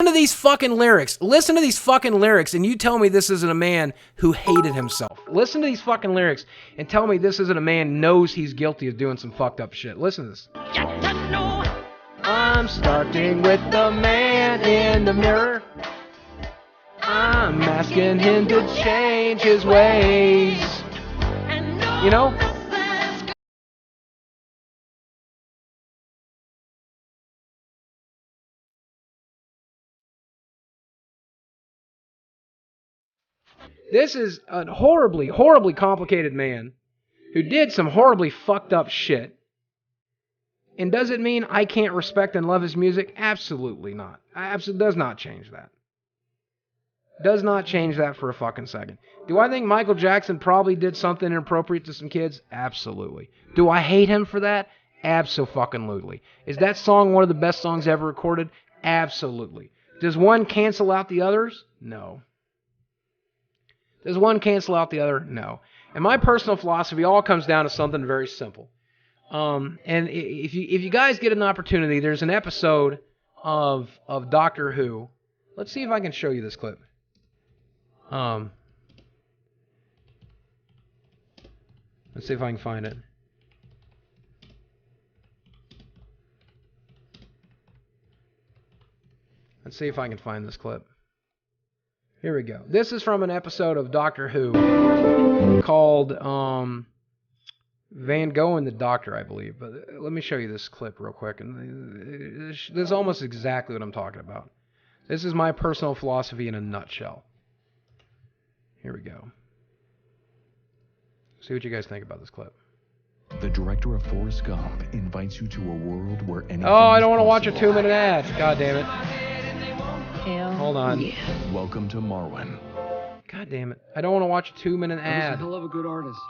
Listen to these fucking lyrics. Listen to these fucking lyrics, and you tell me this isn't a man who hated himself. Listen to these fucking lyrics, and tell me this isn't a man who knows he's guilty of doing some fucked up shit. Listen to this. I'm starting with the man in the mirror. I'm asking him to change his ways. You know? This is a horribly, horribly complicated man who did some horribly fucked up shit. And does it mean I can't respect and love his music? Absolutely not. Absolutely does not change that. Does not change that for a fucking second. Do I think Michael Jackson probably did something inappropriate to some kids? Absolutely. Do I hate him for that? Abso-fucking-lutely. Is that song one of the best songs ever recorded? Absolutely. Does one cancel out the others? No. Does one cancel out the other? No. And my personal philosophy all comes down to something very simple. And if you guys get an opportunity, there's an episode of Doctor Who. Let's see if I can show you this clip. Let's see if I can find it. Let's see if I can find this clip. Here we go. This is from an episode of Doctor Who called Van Gogh and the Doctor, I believe. But let me show you this clip real quick. And this is almost exactly what I'm talking about. This is my personal philosophy in a nutshell. Here we go. See what you guys think about this clip. The director of Forrest Gump invites you to a world where anything Oh, I don't want to watch a possible. 2-minute ad. God damn it. Hold on. Welcome to Marwin. God damn it. I don't want to watch a 2-minute I was a ad. hell of a good artist,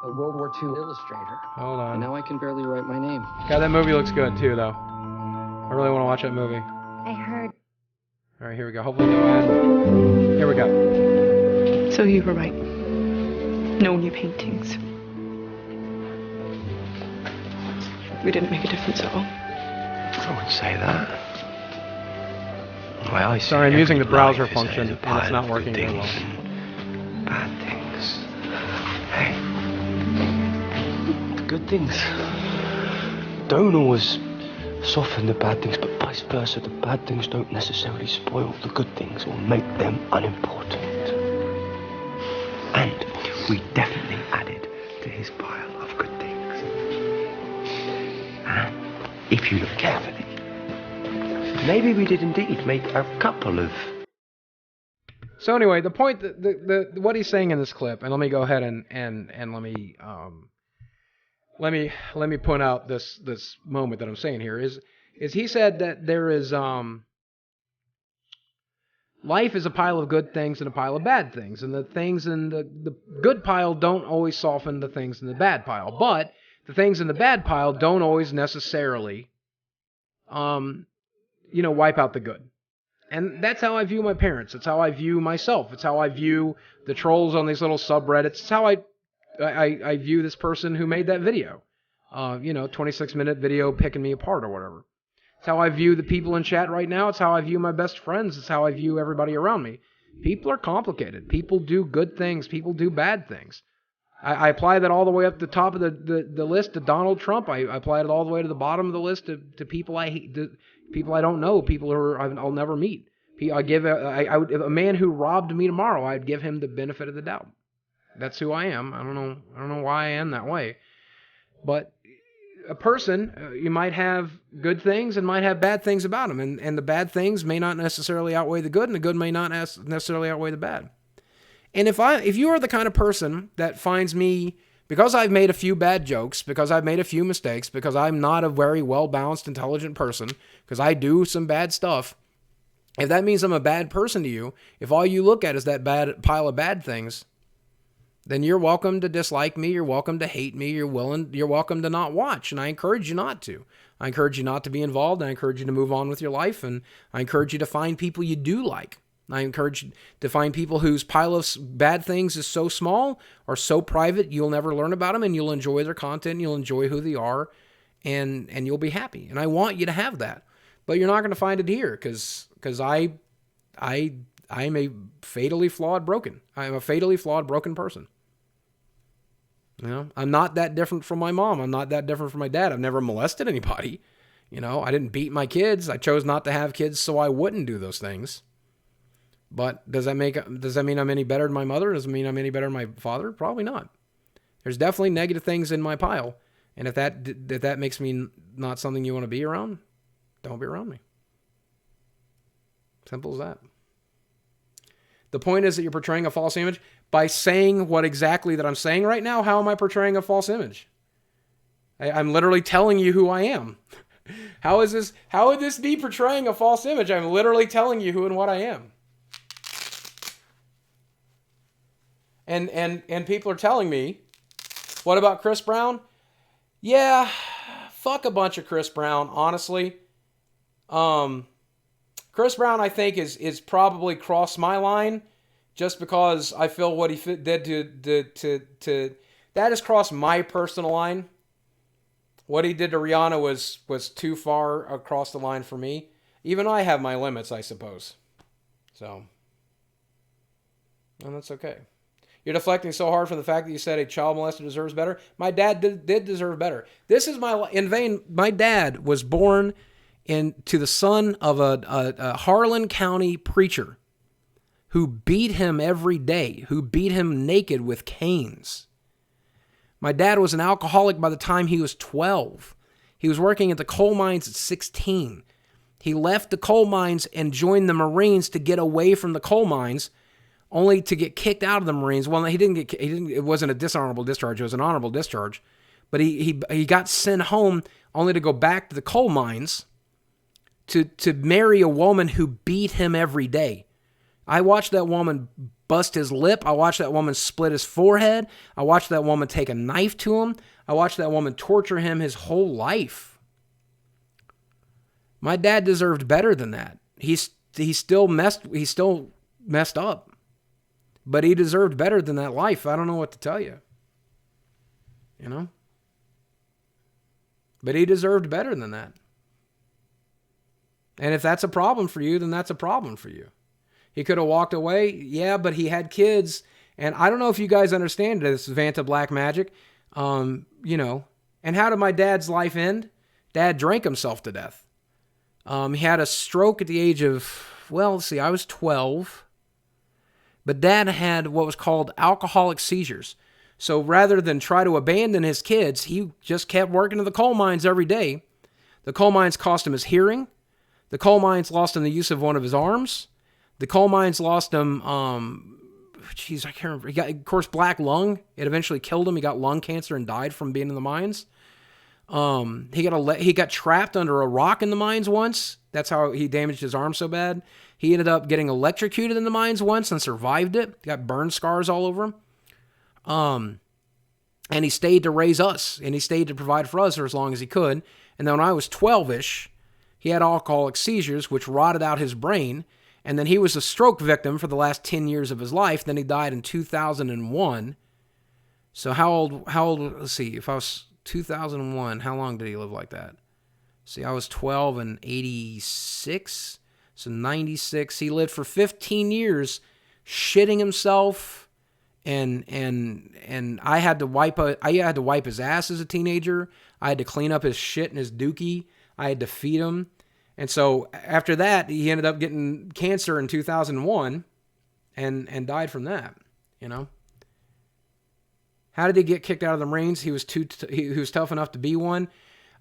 a World War II illustrator, Hold and on. now I can barely write my name. God, that movie looks good too, though. I really want to watch that movie. I heard. All right, here we go. Hopefully no ad. Here we go. So you were right. No new paintings. We didn't make a difference at all. I wouldn't say that. Well, I see Sorry, I'm using the every browser life is function, a and it's pile not of working good very well. things bad things. Hey, the good things don't always soften the bad things, but vice versa. The bad things don't necessarily spoil the good things or make them unimportant. And we definitely added to his pile of good things. And if you look carefully, maybe we did indeed make a couple of... So anyway, the point, the what he's saying in this clip, and let me go ahead and let me point out this moment that I'm saying here is he said that there is life is a pile of good things and a pile of bad things, and the things in the good pile don't always soften the things in the bad pile, but the things in the bad pile don't always necessarily wipe out the good. And that's how I view my parents. It's how I view myself. It's how I view the trolls on these little subreddits. It's how I view this person who made that video. 26-minute video picking me apart or whatever. It's how I view the people in chat right now. It's how I view my best friends. It's how I view everybody around me. People are complicated. People do good things. People do bad things. I apply that all the way up the top of the list to Donald Trump. I apply it all the way to the bottom of the list to people I hate, people I don't know, people who I'll never meet. I would, if a man who robbed me tomorrow, I'd give him the benefit of the doubt. That's who I am. I don't know why I am that way. But a person, you might have good things and might have bad things about him, and the bad things may not necessarily outweigh the good, and the good may not necessarily outweigh the bad. And if you are the kind of person that finds me, because I've made a few bad jokes, because I've made a few mistakes, because I'm not a very well-balanced, intelligent person, because I do some bad stuff, if that means I'm a bad person to you, if all you look at is that bad pile of bad things, then you're welcome to dislike me, you're welcome to hate me, you're welcome to not watch, and I encourage you not to. I encourage you not to be involved, and I encourage you to move on with your life, and I encourage you to find people you do like. I encourage you to find people whose pile of bad things is so small or so private you'll never learn about them, and you'll enjoy their content, you'll enjoy who they are, and you'll be happy. And I want you to have that. But you're not going to find it here because I'm a fatally flawed broken. I'm a fatally flawed broken person. I'm not that different from my mom. I'm not that different from my dad. I've never molested anybody. I didn't beat my kids. I chose not to have kids so I wouldn't do those things. But does that mean I'm any better than my mother? Does it mean I'm any better than my father? Probably not. There's definitely negative things in my pile. And if that makes me not something you want to be around, don't be around me. Simple as that. The point is that you're portraying a false image. By saying what exactly that I'm saying right now, how am I portraying a false image? I'm literally telling you who I am. How would this be portraying a false image? I'm literally telling you who and what I am. And people are telling me, what about Chris Brown? Yeah, fuck a bunch of Chris Brown, honestly. Chris Brown, I think, is probably crossed my line just because I feel what he did to that has crossed my personal line. What he did to Rihanna was too far across the line for me. Even I have my limits, I suppose. So, and that's okay. You're deflecting so hard from the fact that you said a child molester deserves better. My dad did deserve better. This is in vain. My dad was born to the son of a Harlan County preacher who beat him every day, who beat him naked with canes. My dad was an alcoholic by the time he was 12. He was working at the coal mines at 16. He left the coal mines and joined the Marines to get away from the coal mines, only to get kicked out of the Marines. Well, it wasn't a dishonorable discharge, it was an honorable discharge. But he got sent home only to go back to the coal mines to marry a woman who beat him every day. I watched that woman bust his lip. I watched that woman split his forehead. I watched that woman take a knife to him. I watched that woman torture him his whole life. My dad deserved better than that. He still messed up. But he deserved better than that life. I don't know what to tell you. But he deserved better than that. And if that's a problem for you, then that's a problem for you. He could have walked away, yeah, but he had kids, And I don't know if you guys understand this, Vanta Black Magic. And how did my dad's life end? Dad drank himself to death. He had a stroke at the age of, I was 12. But Dad had what was called alcoholic seizures. So rather than try to abandon his kids, he just kept working in the coal mines every day. The coal mines cost him his hearing. The coal mines lost him the use of one of his arms. The coal mines lost him, I can't remember. He got, of course, black lung. It eventually killed him. He got lung cancer and died from being in the mines. He got trapped under a rock in the mines once. That's how he damaged his arm so bad. He ended up getting electrocuted in the mines once and survived it. He got burn scars all over him. And he stayed to raise us, and he stayed to provide for us for as long as he could. And then when I was 12-ish, he had alcoholic seizures, which rotted out his brain. And then he was a stroke victim for the last 10 years of his life. Then he died in 2001. So how old, let's see, if I was 2001, how long did he live like that? See, I was 12 in 86, so 96. He lived for 15 years shitting himself, and I had to wipe his ass as a teenager. I had to clean up his shit and his dookie. I had to feed him. And so after that, he ended up getting cancer in 2001 and died from that, How did he get kicked out of the Marines? He was tough enough to be one.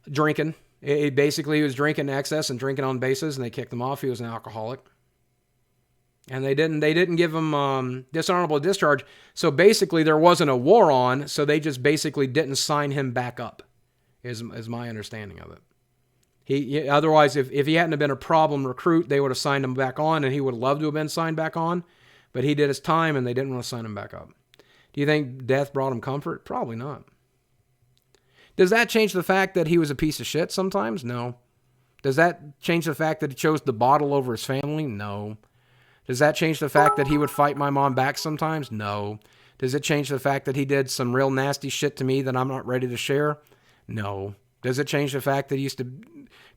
Drinking. He was drinking excess and drinking on bases, and they kicked him off. He was an alcoholic. And they didn't give him dishonorable discharge. So basically there wasn't a war on, so they just basically didn't sign him back up, is my understanding of it. Otherwise, if he hadn't have been a problem recruit, they would have signed him back on, and he would have loved to have been signed back on. But he did his time, and they didn't want to sign him back up. Do you think death brought him comfort? Probably not. Does that change the fact that he was a piece of shit sometimes? No. Does that change the fact that he chose the bottle over his family? No. Does that change the fact that he would fight my mom back sometimes? No. Does it change the fact that he did some real nasty shit to me that I'm not ready to share? No. Does it change the fact that he used to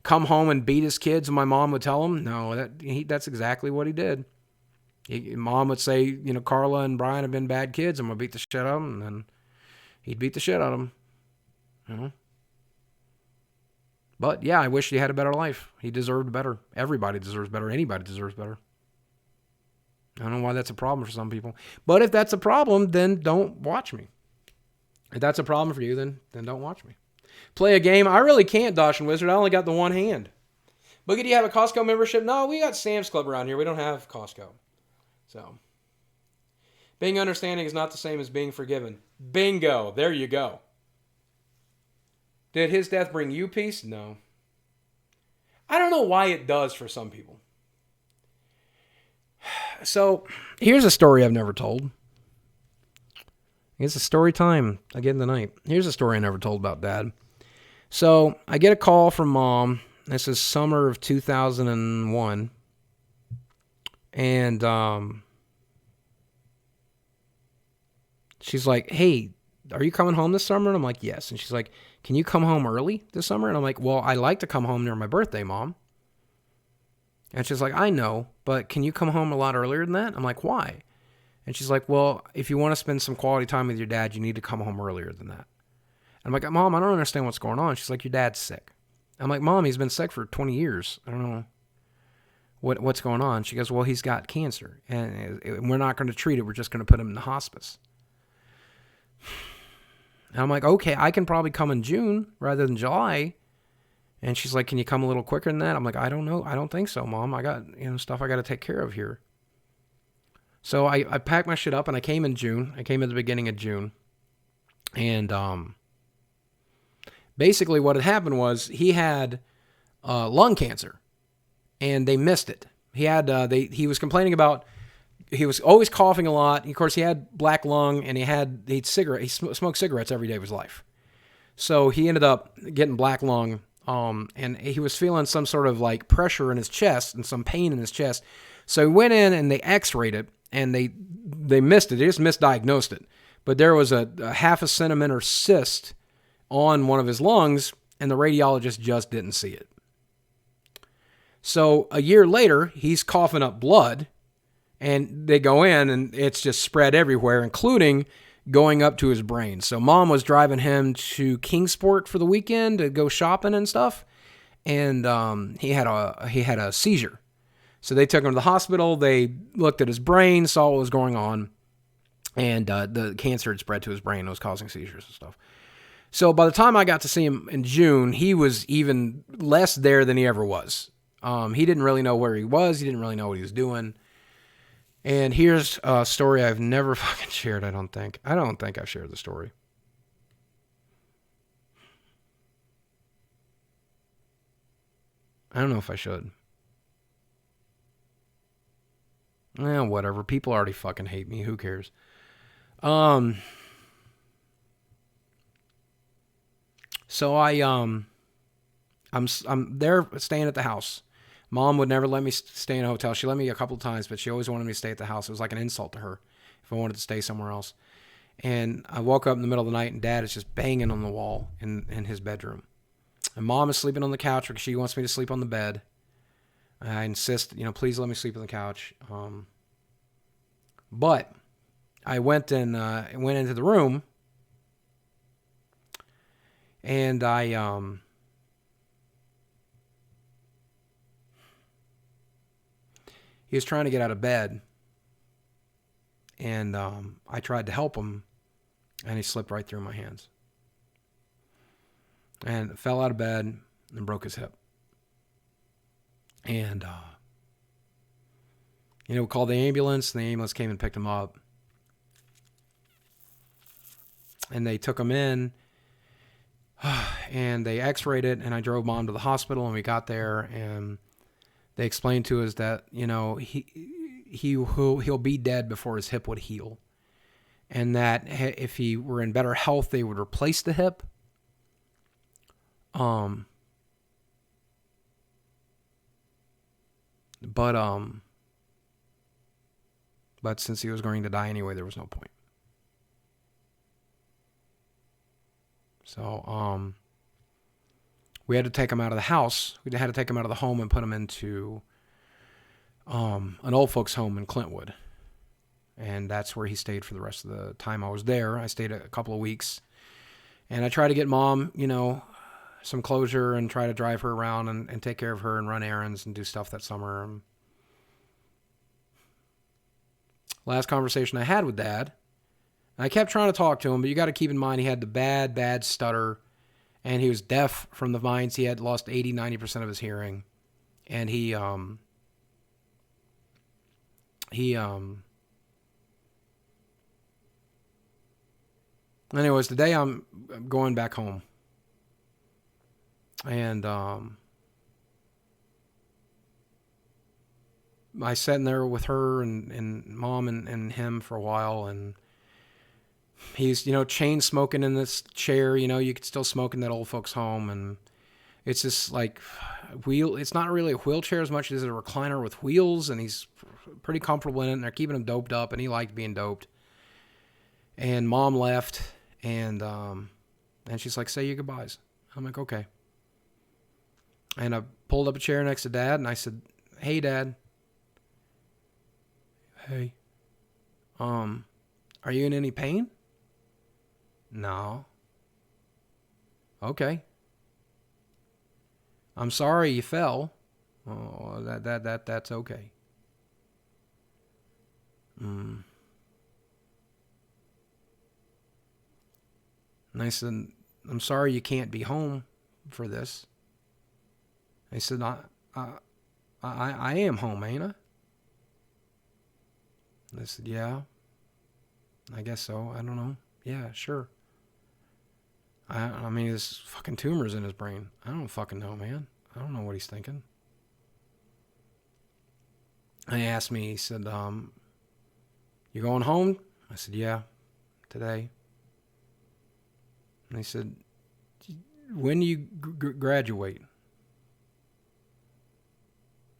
come home and beat his kids and my mom would tell him? No, that's exactly what he did. Mom would say, Carla and Brian have been bad kids. I'm going to beat the shit out of them. And then he'd beat the shit out of them. But yeah, I wish he had a better life. He deserved better. Everybody deserves better. Anybody deserves better. I don't know why that's a problem for some people. But if that's a problem, then don't watch me. If that's a problem for you, then don't watch me. Play a game. I really can't, Dosh and Wizard. I only got the one hand. Boogie, do you have a Costco membership? No, we got Sam's Club around here. We don't have Costco. So, being understanding is not the same as being forgiven. Bingo. There you go. Did his death bring you peace? No. I don't know why it does for some people. So, here's a story I've never told. It's a story time again tonight. Here's a story I never told about Dad. So, I get a call from Mom. This is summer of 2001. And she's like, hey, are you coming home this summer? And I'm like, yes. And she's like, can you come home early this summer? And I'm like, well, I like to come home near my birthday, Mom. And she's like, I know, but can you come home a lot earlier than that? I'm like, why? And she's like, well, if you want to spend some quality time with your dad, you need to come home earlier than that. I'm like, Mom, I don't understand what's going on. She's like, your dad's sick. I'm like, Mom, he's been sick for 20 years. I don't know what's going on. She goes, well, he's got cancer, and we're not going to treat it. We're just going to put him in the hospice. And I'm like, okay, I can probably come in June rather than July. And she's like, can you come a little quicker than that? I'm like, I don't know. I don't think so, Mom. I got stuff I got to take care of here. So I packed my shit up and I came in June. I came at the beginning of June. And basically what had happened was he had lung cancer and they missed it. He had he was complaining about, he was always coughing a lot. Of course, he had black lung and he smoked cigarettes every day of his life. So he ended up getting black lung. And he was feeling some sort of like pressure in his chest and some pain in his chest. So he went in and they x-rayed it and they missed it. They just misdiagnosed it. But there was a half a centimeter cyst on one of his lungs and the radiologist just didn't see it. So a year later, he's coughing up blood And they go in, and it's just spread everywhere, including going up to his brain. So Mom was driving him to Kingsport for the weekend to go shopping and stuff, and he had a seizure. So they took him to the hospital. They looked at his brain, saw what was going on, and the cancer had spread to his brain. It was causing seizures and stuff. So by the time I got to see him in June, he was even less there than he ever was. He didn't really know where he was. He didn't really know what he was doing. And here's a story I've never fucking shared, I don't think. I don't think I've shared the story. I don't know if I should. Whatever. People already fucking hate me. Who cares? So I'm there staying at the house. Mom would never let me stay in a hotel. She let me a couple of times, but she always wanted me to stay at the house. It was like an insult to her if I wanted to stay somewhere else. And I woke up in the middle of the night, and Dad is just banging on the wall in his bedroom. And Mom is sleeping on the couch because she wants me to sleep on the bed. I insist, please let me sleep on the couch. But I went into the room, and he was trying to get out of bed, and I tried to help him, and he slipped right through my hands and fell out of bed and broke his hip. And, called the ambulance, and the ambulance came and picked him up, and they took him in, and they x-rayed it, and I drove Mom to the hospital, and we got there, and they explained to us that, he'll be dead before his hip would heal. And that if he were in better health, they would replace the hip. But since he was going to die anyway, there was no point. So, we had to take him out of the house. We had to take him out of the home and put him into an old folks home in Clintwood. And that's where he stayed for the rest of the time I was there. I stayed a couple of weeks. And I tried to get Mom, some closure and try to drive her around and take care of her and run errands and do stuff that summer. Last conversation I had with Dad, I kept trying to talk to him, but you got to keep in mind he had the bad stutter. And he was deaf from the vines. He had lost 80-90% of his hearing. And anyways, today I'm going back home. And I sat in there with her and Mom and him for a while, and he's, chain smoking in this chair. You could still smoke in that old folks home. And it's just like it's not really a wheelchair as much as a recliner with wheels. And he's pretty comfortable in it. And they're keeping him doped up, and he liked being doped. And Mom left, and she's like, say your goodbyes. I'm like, okay. And I pulled up a chair next to Dad, and I said, hey, Dad. Hey. Are you in any pain? No. Okay. I'm sorry you fell. Oh, that's okay. And I said, I'm sorry you can't be home for this. I said, I am home, ain't I? I said, yeah. I guess so. I don't know. Yeah, sure. I mean, there's fucking tumors in his brain. I don't fucking know, man. I don't know what he's thinking. And he asked me, he said, you going home? I said, yeah, today. And he said, when do you graduate?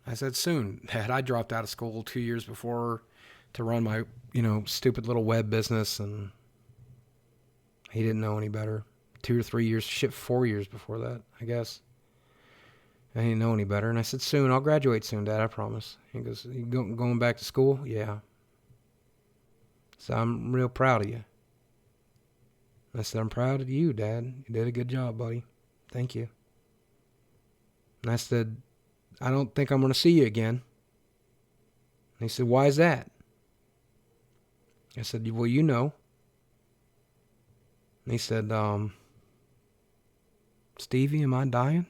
I said, soon. Dad, I dropped out of school 2 years before to run my, stupid little web business, and he didn't know any better. 2 or 3 years, 4 years before that, I guess. I didn't know any better. And I said, soon. I'll graduate soon, Dad. I promise. He goes, you going back to school? Yeah. So I'm real proud of you. I said, I'm proud of you, Dad. You did a good job, buddy. Thank you. And I said, I don't think I'm going to see you again. And he said, why is that? I said, well, you know. And he said, Stevie, am I dying?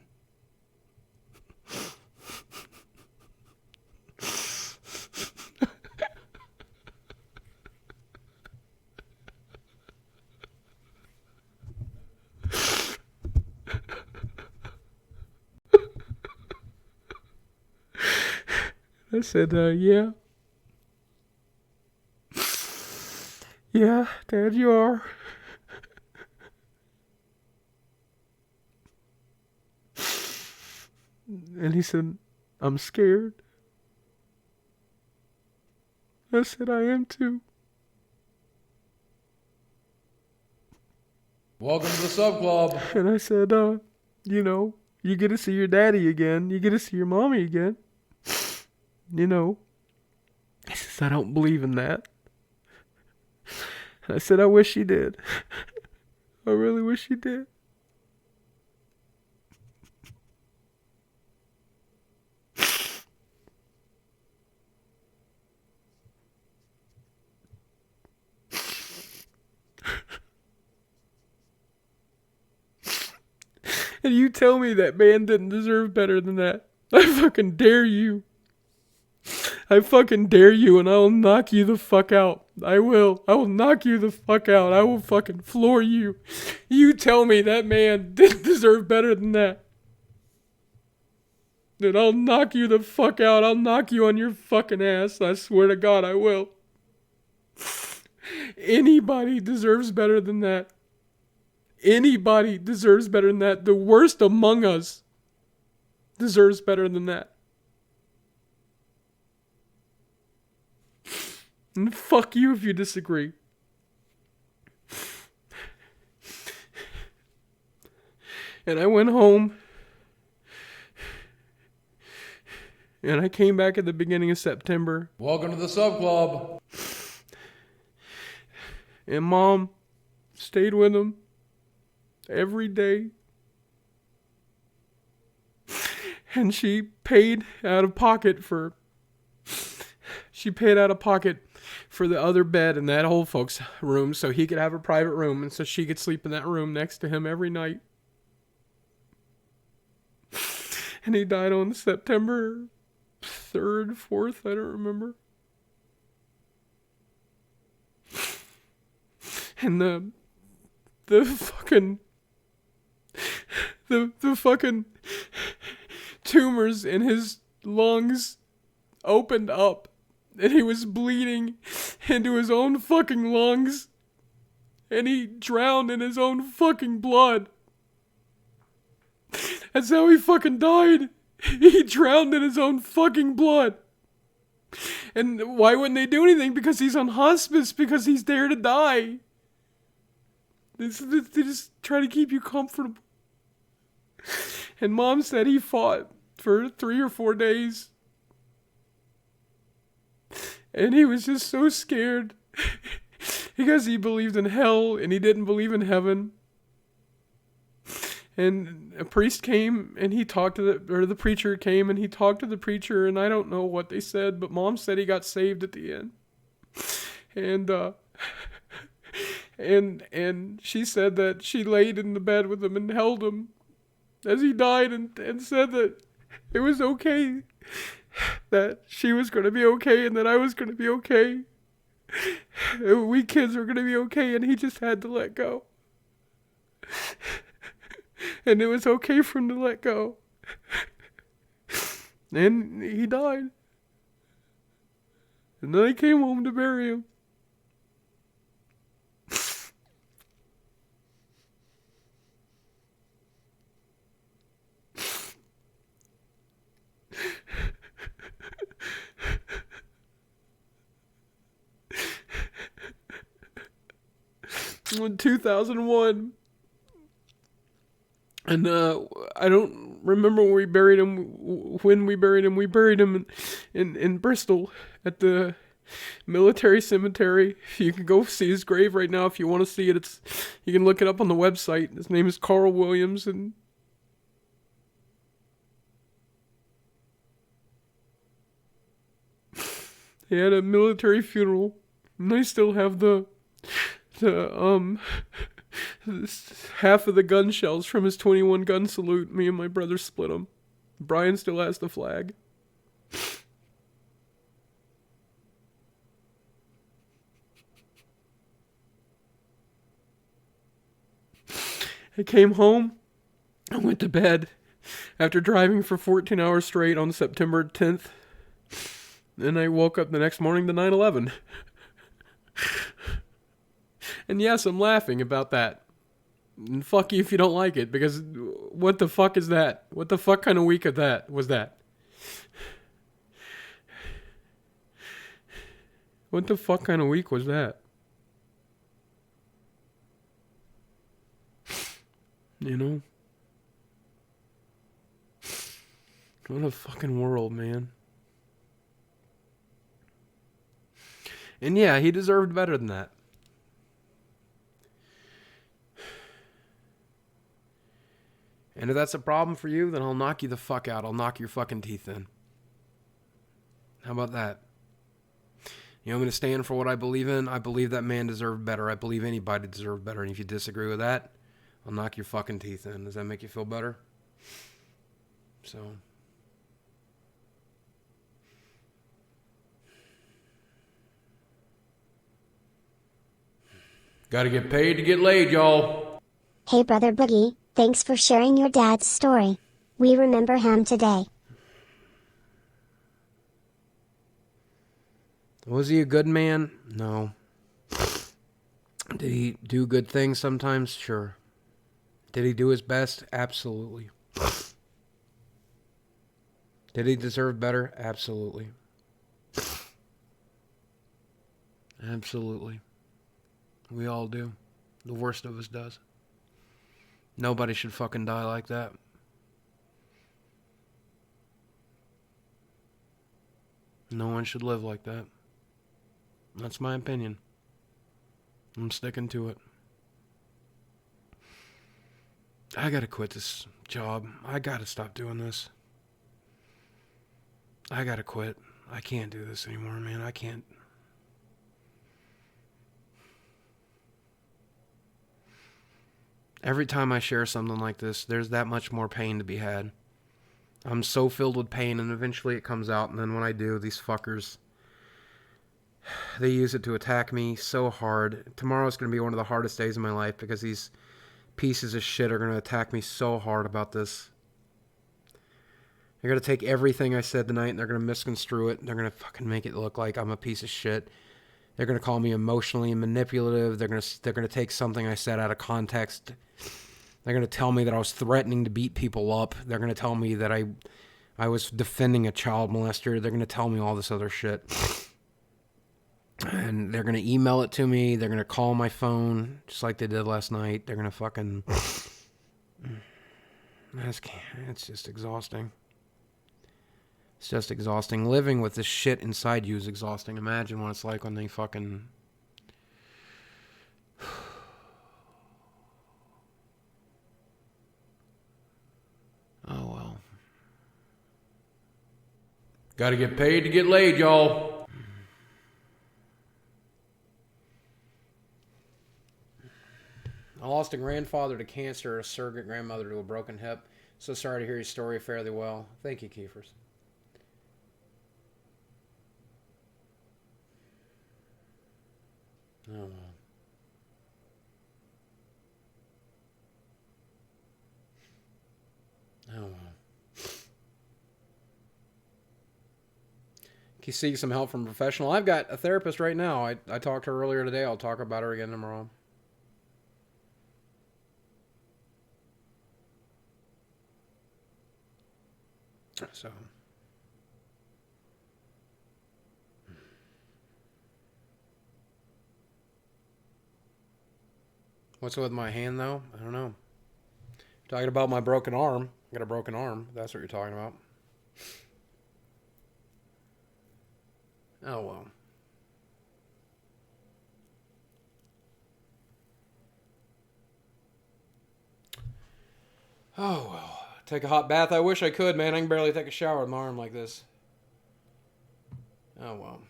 I said, yeah. Yeah, Dad, you are. And he said, I'm scared. I said, I am too. Welcome to the sub club. And I said, you know, you get to see your daddy again. You get to see your mommy again. You know. I said, I don't believe in that. I said, I wish you did. I really wish you did. And you tell me that man didn't deserve better than that. I fucking dare you. I fucking dare you, and I will knock you the fuck out. I will. I will knock you the fuck out. I will fucking floor you. You tell me that man didn't deserve better than that. Then I'll knock you the fuck out. I'll knock you on your fucking ass. I swear to God, I will. Anybody deserves better than that. Anybody deserves better than that. The worst among us deserves better than that. And fuck you if you disagree. And I went home. And I came back at the beginning of September. Welcome to the sub club. And Mom stayed with him every day. And she paid out of pocket for the other bed in that old folks' room so he could have a private room and so she could sleep in that room next to him every night. And he died on September 3rd, 4th, I don't remember. And the fucking tumors in his lungs opened up and he was bleeding into his own fucking lungs and he drowned in his own fucking blood. That's how he fucking died. He drowned in his own fucking blood. And why wouldn't they do anything? Because he's on hospice, because he's there to die. They just try to keep you comfortable. And Mom said he fought for 3 or 4 days. And he was just so scared. Because he believed in hell and he didn't believe in heaven. And a priest came and he talked to the preacher came and he talked to the preacher, and I don't know what they said, but Mom said he got saved at the end. And she said that she laid in the bed with him and held him as he died and said that it was okay, that she was going to be okay and that I was going to be okay. We kids were going to be okay, and he just had to let go. And it was okay for him to let go. And he died. And then I came home to bury him. In 2001. And I don't remember when we buried him? When we buried him, in Bristol at the military cemetery. You can go see his grave right now if you want to see it. You can look it up on the website. His name is Carl Williams, and he had a military funeral, and I still have the half of the gun shells from his 21 gun salute. Me and my brother split them. Brian still has the flag. I came home. I went to bed after driving for 14 hours straight on September 10th. Then I woke up the next morning to 9/11. And yes, I'm laughing about that. And fuck you if you don't like it, because what the fuck is that? What the fuck kind of week of that was that? What the fuck kind of week was that? You know? What a fucking world, man. And yeah, he deserved better than that. And if that's a problem for you, then I'll knock you the fuck out. I'll knock your fucking teeth in. How about that? You know, I'm going to stand for what I believe in. I believe that man deserved better. I believe anybody deserved better. And if you disagree with that, I'll knock your fucking teeth in. Does that make you feel better? So. Gotta get paid to get laid, y'all. Hey brother Boogie, thanks for sharing your dad's story. We remember him today. Was he a good man? No. Did he do good things sometimes? Sure. Did he do his best? Absolutely. Did he deserve better? Absolutely. Absolutely. We all do. The worst of us does. Nobody should fucking die like that. No one should live like that. That's my opinion. I'm sticking to it. I gotta quit this job. I gotta stop doing this. I gotta quit. I can't do this anymore, man. I can't. Every time I share something like this, there's that much more pain to be had. I'm so filled with pain, and eventually it comes out, and then when I do, these fuckers, they use it to attack me so hard. Tomorrow's going to be one of the hardest days of my life because these pieces of shit are going to attack me so hard about this. They're going to take everything I said tonight, and they're going to misconstrue it. They're going to fucking make it look like I'm a piece of shit. They're going to call me emotionally manipulative. They're going to take something I said out of context. They're going to tell me that I was threatening to beat people up. They're going to tell me that I was defending a child molester. They're going to tell me all this other shit. And they're going to email it to me. They're going to call my phone, just like they did last night. They're going to fucking... It's just exhausting. It's just exhausting. Living with this shit inside you is exhausting. Imagine what it's like when they fucking... Oh, well. Gotta get paid to get laid, y'all. I lost a grandfather to cancer, a surrogate grandmother to a broken hip. So sorry to hear your story fairly well. Thank you, Keefers. Oh, well. Oh, well. Can you seek some help from a professional? I've got a therapist right now. I talked to her earlier today. I'll talk about her again tomorrow. So. What's with my hand, though? I don't know. Talking about my broken arm. Got a broken arm. That's what you're talking about. Oh, well. Oh, well. Take a hot bath. I wish I could, man. I can barely take a shower with my arm like this. Oh, well.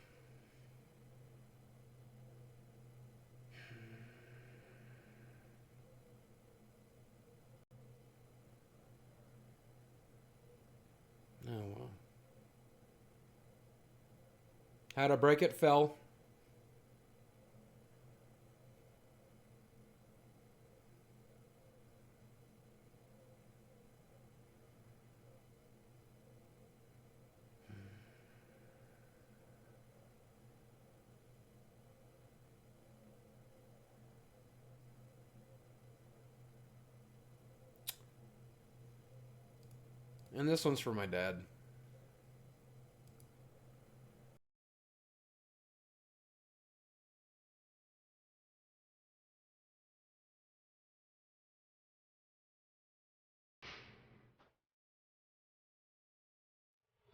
Oh, well. How'd I break it? Fell. And this one's for my dad.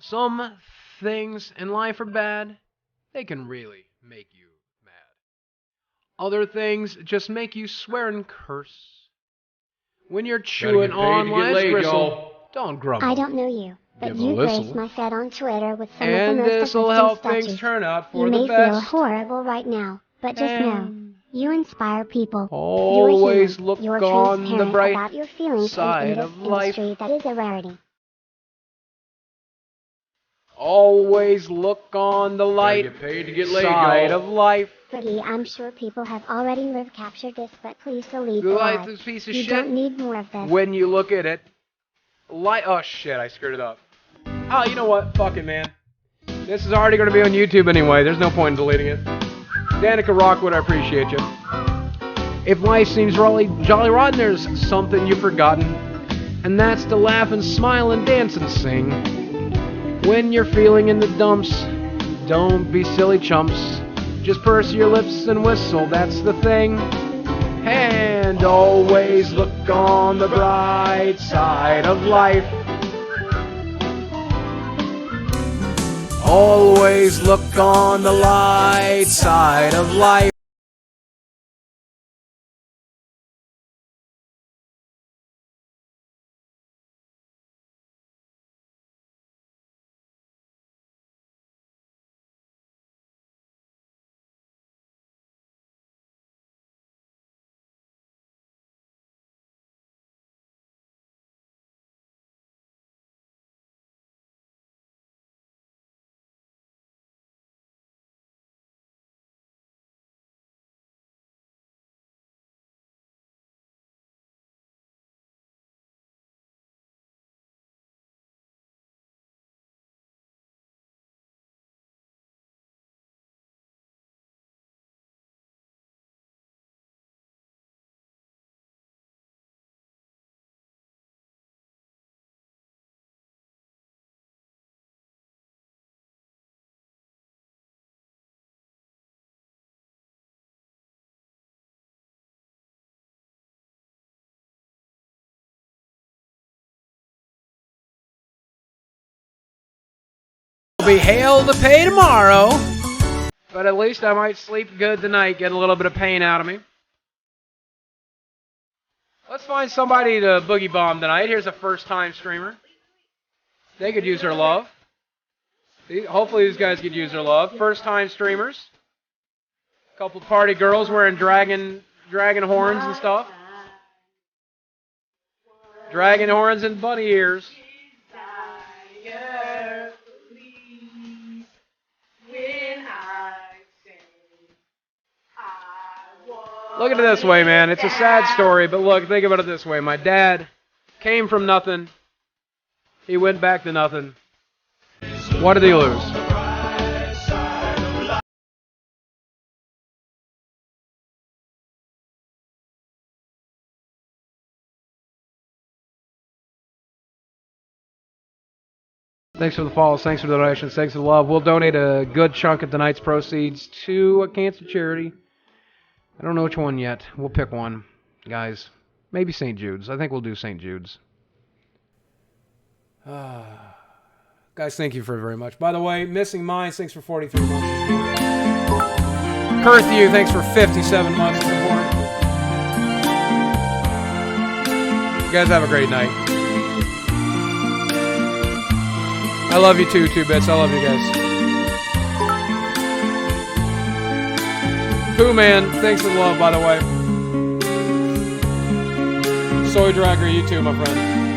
Some things in life are bad. They can really make you mad. Other things just make you swear and curse. When you're chewing on life's gristle, don't grumble. I don't know you, but Give a you whistle. graced my feed on Twitter with some And of the most this'll uplifting help things statues. turn out for You the may feel best. horrible right now, but just know, you inspire people. Always You're look human. You're on the transparent bright about your feelings side in this of life. industry that is a rarity. Always look on the light get paid to get laid, side y'all. of life. Boogie, I'm sure people have already captured this, but please delete The the life lie. is a piece of You shit. don't need more of this. When you look at it, oh shit, I screwed it up. Oh, you know what? Fuck it, man. This is already going to be on YouTube anyway. There's no point in deleting it. Danica Rockwood, I appreciate you. If life seems jolly rotten, there's something you've forgotten, and that's to laugh and smile and dance and sing. When you're feeling in the dumps, don't be silly chumps. Just purse your lips and whistle, that's the thing. And always look on the bright side of life. Always look on the light side of life. I'll be hail to pay tomorrow. But at least I might sleep good tonight, get a little bit of pain out of me. Let's find somebody to boogie bomb tonight. Here's a first-time streamer. They could use their love. Hopefully these guys could use their love. First-time streamers. A couple party girls wearing dragon horns and stuff. Dragon horns and bunny ears. Look at it this way, man. It's a sad story, but look, think about it this way. My dad came from nothing. He went back to nothing. What did he lose? Thanks for the follows, thanks for the donations, thanks for the love. We'll donate a good chunk of tonight's proceeds to a cancer charity. I don't know which one yet. We'll pick one, guys. Maybe St. Jude's. I think we'll do St. Jude's. Guys, thank you for very much. By the way, Missing Minds, thanks for 43 months of support. Kurthu, thanks for 57 months of support. You guys have a great night. I love you too, 2-Bits. I love you guys. Pooh Man, thanks for the love, by the way. Soy Dragger, you too, my friend.